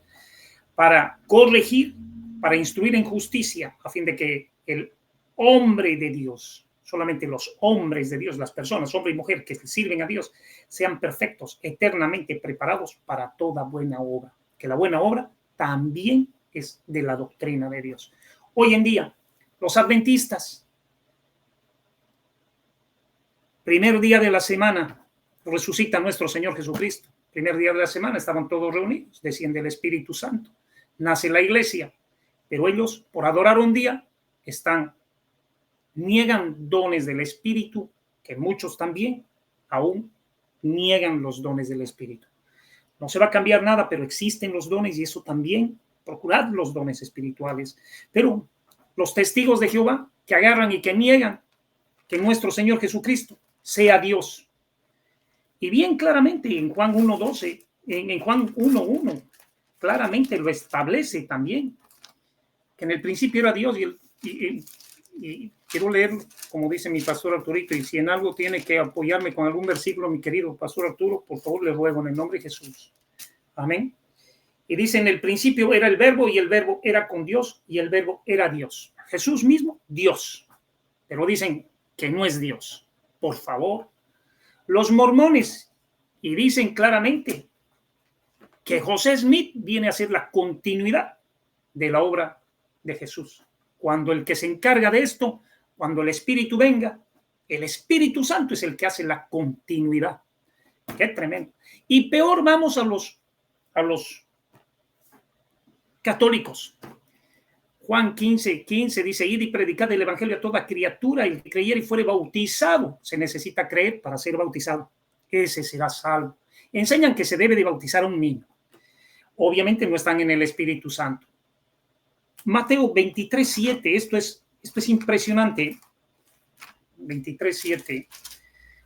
para corregir, para instruir en justicia, a fin de que el hombre de Dios, solamente los hombres de Dios, las personas, hombre y mujer que sirven a Dios, sean perfectos, eternamente preparados para toda buena obra. Que la buena obra también es de la doctrina de Dios. Hoy en día, los adventistas, primer día de la semana, resucita nuestro Señor Jesucristo. Primer día de la semana estaban todos reunidos, desciende el Espíritu Santo, nace la iglesia, pero ellos, por adorar un día, niegan dones del Espíritu, que muchos también aún niegan los dones del Espíritu. No se va a cambiar nada, pero existen los dones y eso también, procurad los dones espirituales. Pero los testigos de Jehová que agarran y que niegan que nuestro Señor Jesucristo sea Dios. Y bien claramente en Juan 1:12, en Juan 1:1, claramente lo establece también, que en el principio era Dios y quiero leer, como dice mi pastor Arturito, y si en algo tiene que apoyarme con algún versículo, mi querido pastor Arturo, por favor le ruego en el nombre de Jesús. Amén. Y dice, en el principio era el verbo y el verbo era con Dios y el verbo era Dios. Jesús mismo, Dios. Pero dicen que no es Dios. Por favor. Los mormones, y dicen claramente que José Smith viene a ser la continuidad de la obra de Jesús. Cuando el que se encarga de esto, cuando el Espíritu venga, el Espíritu Santo es el que hace la continuidad. Qué tremendo. Y peor vamos a los católicos. Juan 15:15 dice, id y predicad el evangelio a toda criatura, el que creyere y fuere bautizado. Se necesita creer para ser bautizado. Ese será salvo. Enseñan que se debe de bautizar a un niño. Obviamente no están en el Espíritu Santo. Mateo 23:7, esto es impresionante. 23:7.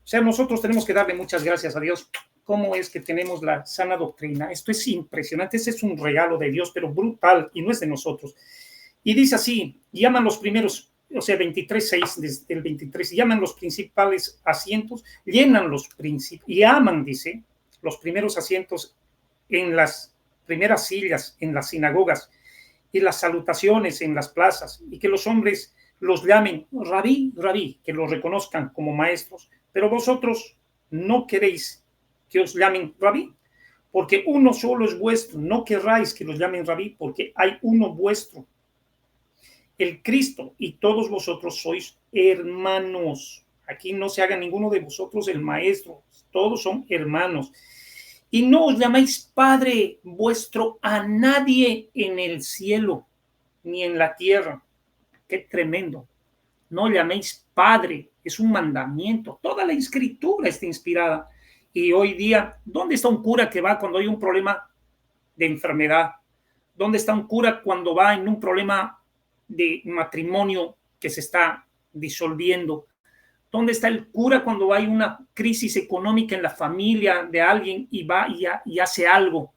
O sea, nosotros tenemos que darle muchas gracias a Dios cómo es que tenemos la sana doctrina. Esto es impresionante, ese es un regalo de Dios, pero brutal, y no es de nosotros. Y dice así, llaman los primeros, o sea, 23:6, desde el 23, llaman los principales asientos, llenan los principales, y aman, dice, los primeros asientos en las primeras sillas, en las sinagogas, y las salutaciones en las plazas, y que los hombres los llamen rabí, rabí, que los reconozcan como maestros, pero vosotros no queréis que os llamen rabí, porque uno solo es vuestro, no querráis que los llamen rabí, porque hay uno vuestro, el Cristo, y todos vosotros sois hermanos. Aquí no se haga ninguno de vosotros el maestro, todos son hermanos. Y no os llaméis Padre vuestro a nadie en el cielo, ni en la tierra. Qué tremendo. No llaméis Padre, es un mandamiento. Toda la escritura está inspirada. Y hoy día, ¿dónde está un cura que va cuando hay un problema de enfermedad? ¿Dónde está un cura cuando va en un problema de matrimonio que se está disolviendo? ¿Dónde está el cura cuando hay una crisis económica en la familia de alguien y va y hace algo?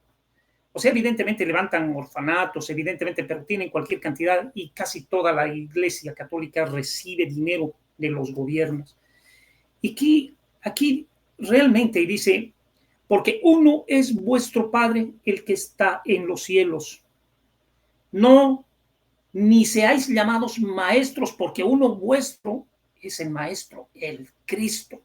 O sea, evidentemente levantan orfanatos, evidentemente, pero tienen cualquier cantidad, y casi toda la Iglesia Católica recibe dinero de los gobiernos. Y aquí realmente dice, porque uno es vuestro Padre, el que está en los cielos. No, ni seáis llamados maestros, porque uno vuestro es el maestro, el Cristo.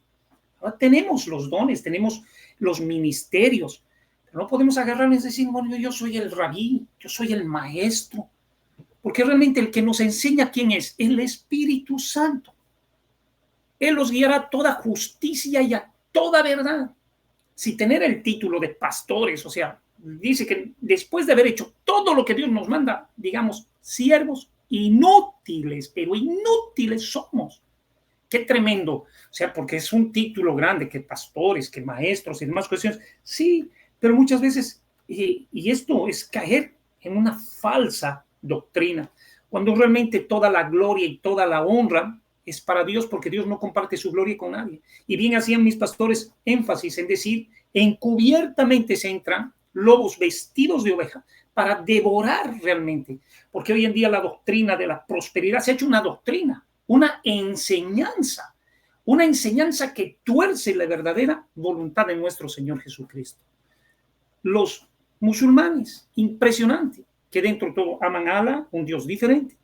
Ahora tenemos los dones, tenemos los ministerios, pero no podemos agarrarnos y decir, bueno, yo soy el rabí, yo soy el maestro, porque realmente el que nos enseña quién es, el Espíritu Santo. Él los guiará a toda justicia y a toda verdad. Si tener el título de pastores, o sea, dice que después de haber hecho todo lo que Dios nos manda, digamos, siervos inútiles, pero inútiles somos. Qué tremendo. O sea, porque es un título grande, que pastores, que maestros y demás cuestiones. Sí, pero muchas veces, y esto es caer en una falsa doctrina, cuando realmente toda la gloria y toda la honra es para Dios, porque Dios no comparte su gloria con nadie. Y bien hacían mis pastores énfasis en decir, encubiertamente se entran lobos vestidos de oveja para devorar realmente, porque hoy en día la doctrina de la prosperidad se ha hecho una doctrina, una enseñanza que tuerce la verdadera voluntad de nuestro Señor Jesucristo. Los musulmanes, impresionante, que dentro de todo aman a Allah, un Dios diferente,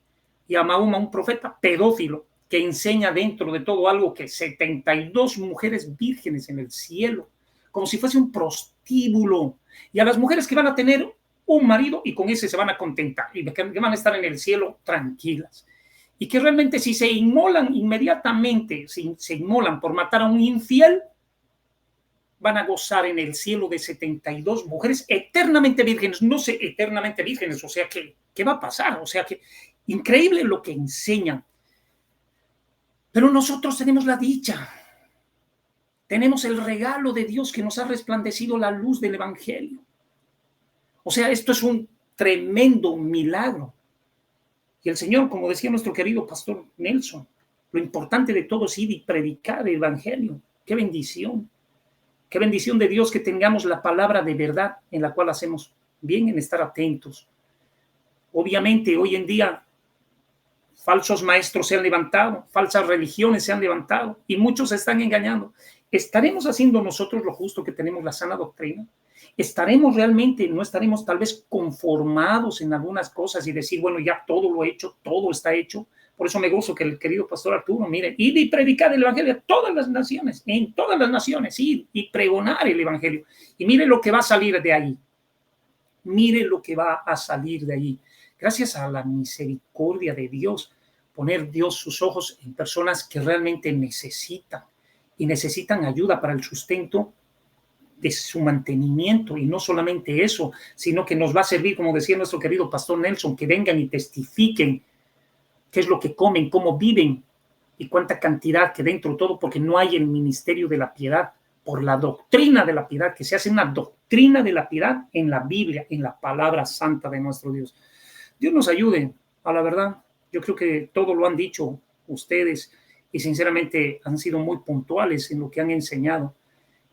y a Mahoma, un profeta pedófilo, que enseña dentro de todo algo que 72 mujeres vírgenes en el cielo, como si fuese un prostíbulo, y a las mujeres que van a tener un marido y con ese se van a contentar, y que van a estar en el cielo tranquilas, y que realmente si se inmolan inmediatamente, si se inmolan por matar a un infiel, van a gozar en el cielo de 72 mujeres eternamente vírgenes, no sé, eternamente vírgenes, o sea, ¿qué va a pasar? O sea, que increíble lo que enseñan. Pero nosotros tenemos la dicha, tenemos el regalo de Dios que nos ha resplandecido la luz del Evangelio. O sea, esto es un tremendo milagro. Y el Señor, como decía nuestro querido pastor Nelson, lo importante de todo es ir y predicar el Evangelio. ¡Qué bendición! ¡Qué bendición de Dios que tengamos la palabra de verdad en la cual hacemos bien en estar atentos! Obviamente, hoy en día, falsos maestros se han levantado, falsas religiones se han levantado y muchos se están engañando. ¿Estaremos haciendo nosotros lo justo que tenemos la sana doctrina? ¿Estaremos realmente, no estaremos tal vez conformados en algunas cosas y decir, bueno, ya todo lo he hecho, todo está hecho? Por eso me gozo que el querido pastor Arturo, mire, ir y predicar el Evangelio a todas las naciones, en todas las naciones, ir y pregonar el Evangelio. Y mire lo que va a salir de ahí. Mire lo que va a salir de ahí. Gracias a la misericordia de Dios, poner Dios sus ojos en personas que realmente necesitan y necesitan ayuda para el sustento de su mantenimiento, y no solamente eso, sino que nos va a servir, como decía nuestro querido pastor Nelson, que vengan y testifiquen qué es lo que comen, cómo viven y cuánta cantidad, que dentro de todo, porque no hay el ministerio de la piedad, por la doctrina de la piedad, que se hace una doctrina de la piedad en la Biblia, en la palabra santa de nuestro Dios. Dios nos ayude, a la verdad. Yo creo que todo lo han dicho ustedes y sinceramente han sido muy puntuales en lo que han enseñado.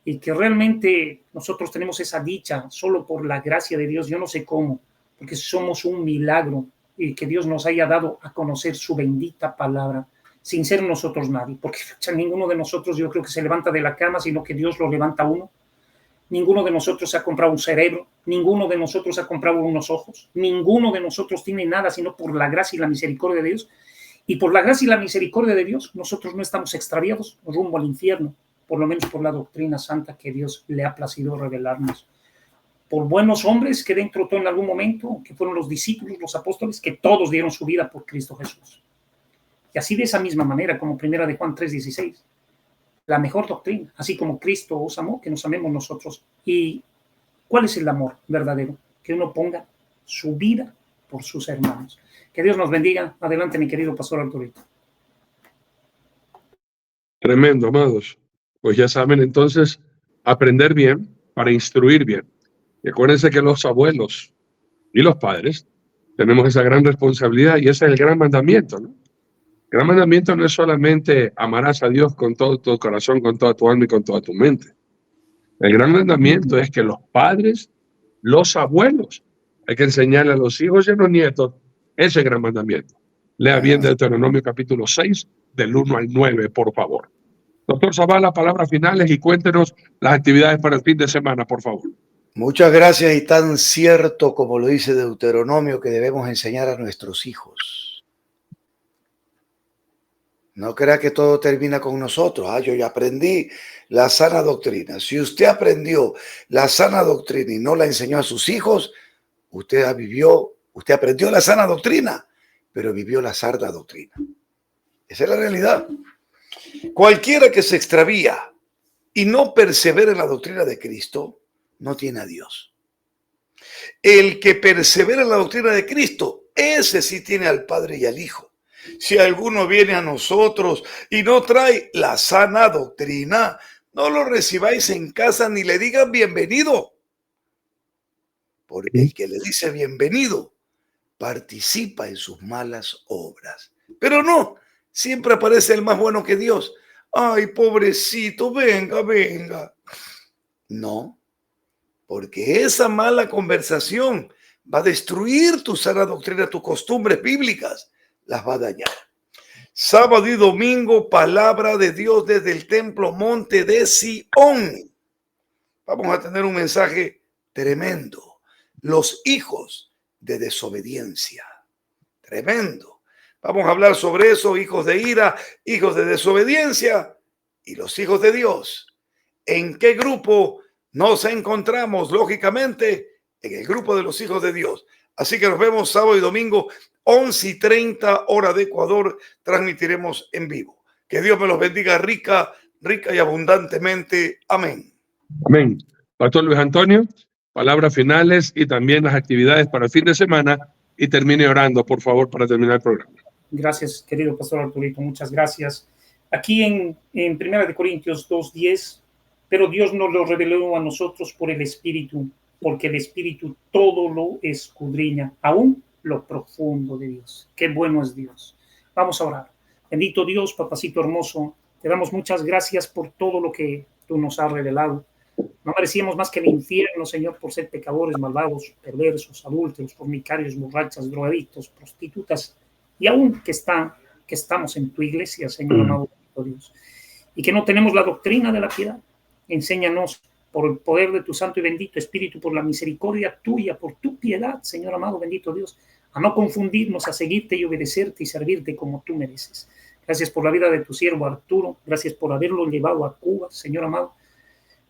y que realmente nosotros tenemos esa dicha solo por la gracia de Dios. Yo no sé cómo, porque somos un milagro y que Dios nos haya dado a conocer su bendita palabra sin ser nosotros nadie, porque ninguno de nosotros yo creo que se levanta de la cama, sino que Dios lo levanta a uno. Ninguno de nosotros ha comprado un cerebro, ninguno de nosotros ha comprado unos ojos, ninguno de nosotros tiene nada sino por la gracia y la misericordia de Dios. Y por la gracia y la misericordia de Dios, nosotros no estamos extraviados rumbo al infierno, por lo menos por la doctrina santa que Dios le ha placido revelarnos. Por buenos hombres que dentro todo en algún momento, que fueron los discípulos, los apóstoles, que todos dieron su vida por Cristo Jesús. Y así de esa misma manera, como primera de Juan 3:16, la mejor doctrina, así como Cristo os amó, que nos amemos nosotros. ¿Y cuál es el amor verdadero? Que uno ponga su vida por sus hermanos. Que Dios nos bendiga. Adelante, mi querido pastor Arturito. Tremendo, amados. Pues ya saben, entonces, aprender bien para instruir bien. Y acuérdense que los abuelos y los padres tenemos esa gran responsabilidad y ese es el gran mandamiento, ¿no? El gran mandamiento no es solamente amarás a Dios con todo tu corazón, con toda tu alma y con toda tu mente. El gran mandamiento es que los padres, los abuelos, hay que enseñarle a los hijos y a los nietos ese gran mandamiento. Lea bien Deuteronomio capítulo 6, del 1 al 9, por favor. Doctor Zavala, palabras finales y cuéntenos las actividades para el fin de semana, por favor. Muchas gracias, y tan cierto como lo dice Deuteronomio que debemos enseñar a nuestros hijos. No crea que todo termina con nosotros. Yo ya aprendí la sana doctrina. Si usted aprendió la sana doctrina y no la enseñó a sus hijos, usted aprendió la sana doctrina, pero vivió la sarda doctrina. Esa es la realidad. Cualquiera que se extravía y no persevera en la doctrina de Cristo, no tiene a Dios. El que persevera en la doctrina de Cristo, ese sí tiene al Padre y al Hijo. Si alguno viene a nosotros y no trae la sana doctrina, no lo recibáis en casa ni le digan bienvenido. Porque el que le dice bienvenido participa en sus malas obras. Pero no, siempre aparece el más bueno que Dios. Ay, pobrecito, venga, venga. No, porque esa mala conversación va a destruir tu sana doctrina, tus costumbres bíblicas. Las va a dañar. Sábado y domingo, palabra de Dios desde el templo Monte de Sión. Vamos a tener un mensaje tremendo. Los hijos de desobediencia. Tremendo. Vamos a hablar sobre eso, hijos de ira, hijos de desobediencia y los hijos de Dios. ¿En qué grupo nos encontramos? Lógicamente, en el grupo de los hijos de Dios. Así que nos vemos sábado y domingo, 11:30 hora de Ecuador, transmitiremos en vivo. Que Dios me los bendiga rica y abundantemente. Amén. Amén. Pastor Luis Antonio, palabras finales y también las actividades para el fin de semana y termine orando, por favor, para terminar el programa. Gracias, querido pastor Arturito, muchas gracias. Aquí en 1 Corintios 2:10, pero Dios nos lo reveló a nosotros por el Espíritu, porque el Espíritu todo lo escudriña, aún lo profundo de Dios. Qué bueno es Dios. Vamos a orar. Bendito Dios, papacito hermoso, te damos muchas gracias por todo lo que tú nos has revelado. No merecíamos más que el infierno, Señor, por ser pecadores, malvados, perversos, adúlteros, fornicarios, borrachas, drogadictos, prostitutas, y aún que estamos en tu iglesia, Señor amado Dios, y que no tenemos la doctrina de la piedad. Enséñanos por el poder de tu santo y bendito Espíritu, por la misericordia tuya, por tu piedad, Señor amado bendito Dios, a no confundirnos, a seguirte y obedecerte y servirte como tú mereces. Gracias por la vida de tu siervo Arturo, gracias por haberlo llevado a Cuba, Señor amado,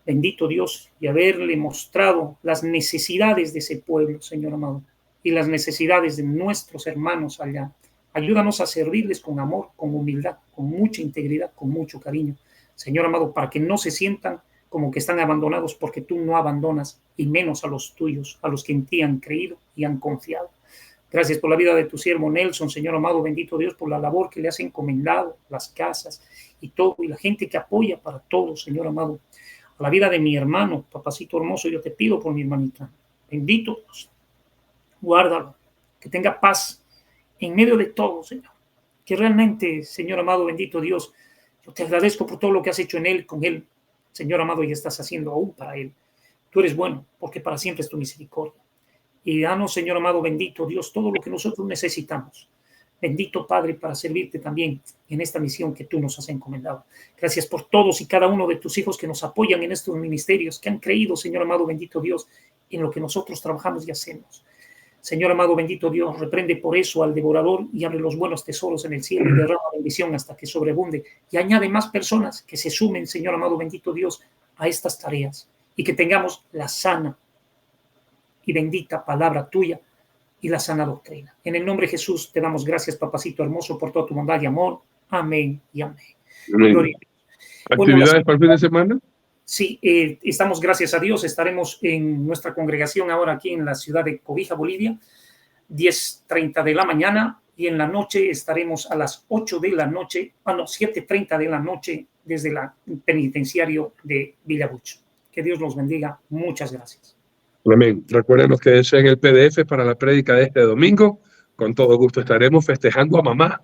bendito Dios, y haberle mostrado las necesidades de ese pueblo, Señor amado, y las necesidades de nuestros hermanos allá. Ayúdanos a servirles con amor, con humildad, con mucha integridad, con mucho cariño, Señor amado, para que no se sientan como que están abandonados, porque tú no abandonas, y menos a los tuyos, a los que en ti han creído y han confiado. Gracias por la vida de tu siervo Nelson, Señor amado, bendito Dios, por la labor que le has encomendado, las casas y todo, y la gente que apoya para todo, Señor amado. A la vida de mi hermano, papacito hermoso, yo te pido por mi hermanita. Bendito Dios, guárdalo, que tenga paz en medio de todo, Señor. Que realmente, Señor amado, bendito Dios, yo te agradezco por todo lo que has hecho en él, con él. Señor amado, y estás haciendo aún para él. Tú eres bueno, porque para siempre es tu misericordia. Y danos, Señor amado, bendito Dios, todo lo que nosotros necesitamos. Bendito Padre, para servirte también en esta misión que tú nos has encomendado. Gracias por todos y cada uno de tus hijos que nos apoyan en estos ministerios, que han creído, Señor amado, bendito Dios, en lo que nosotros trabajamos y hacemos. Señor amado, bendito Dios, reprende por eso al devorador y abre los buenos tesoros en el cielo y derrama bendición hasta que sobreabunde. Y añade más personas que se sumen, Señor amado, bendito Dios, a estas tareas y que tengamos la sana y bendita palabra tuya y la sana doctrina. En el nombre de Jesús te damos gracias, papacito hermoso, por toda tu bondad y amor. Amén y amén. Amén. ¿Actividades para el fin de semana? Sí, estamos, gracias a Dios, estaremos en nuestra congregación ahora aquí en la ciudad de Cobija, Bolivia, 10:30 de la mañana, y en la noche estaremos a las 8 de la noche, 7:30 de la noche desde el penitenciario de Villabucho. Que Dios los bendiga. Muchas gracias. Amén. Recuérdenos que deseen el PDF para la prédica de este domingo. Con todo gusto estaremos festejando a mamá.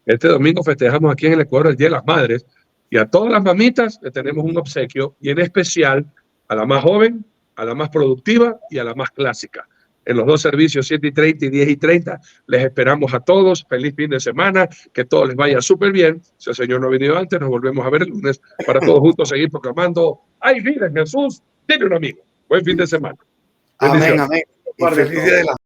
Este domingo festejamos aquí en el Ecuador el Día de las Madres. Y a todas las mamitas le tenemos un obsequio, y en especial a la más joven, a la más productiva y a la más clásica. En los dos servicios, 7:30 y 10:30, les esperamos a todos. Feliz fin de semana, que todo les vaya súper bien. Si el Señor no ha venido antes, nos volvemos a ver el lunes para todos juntos seguir proclamando: ¡hay vida en Jesús! Tiene un amigo. Buen fin de semana. Amén, amén. Y feliz día de la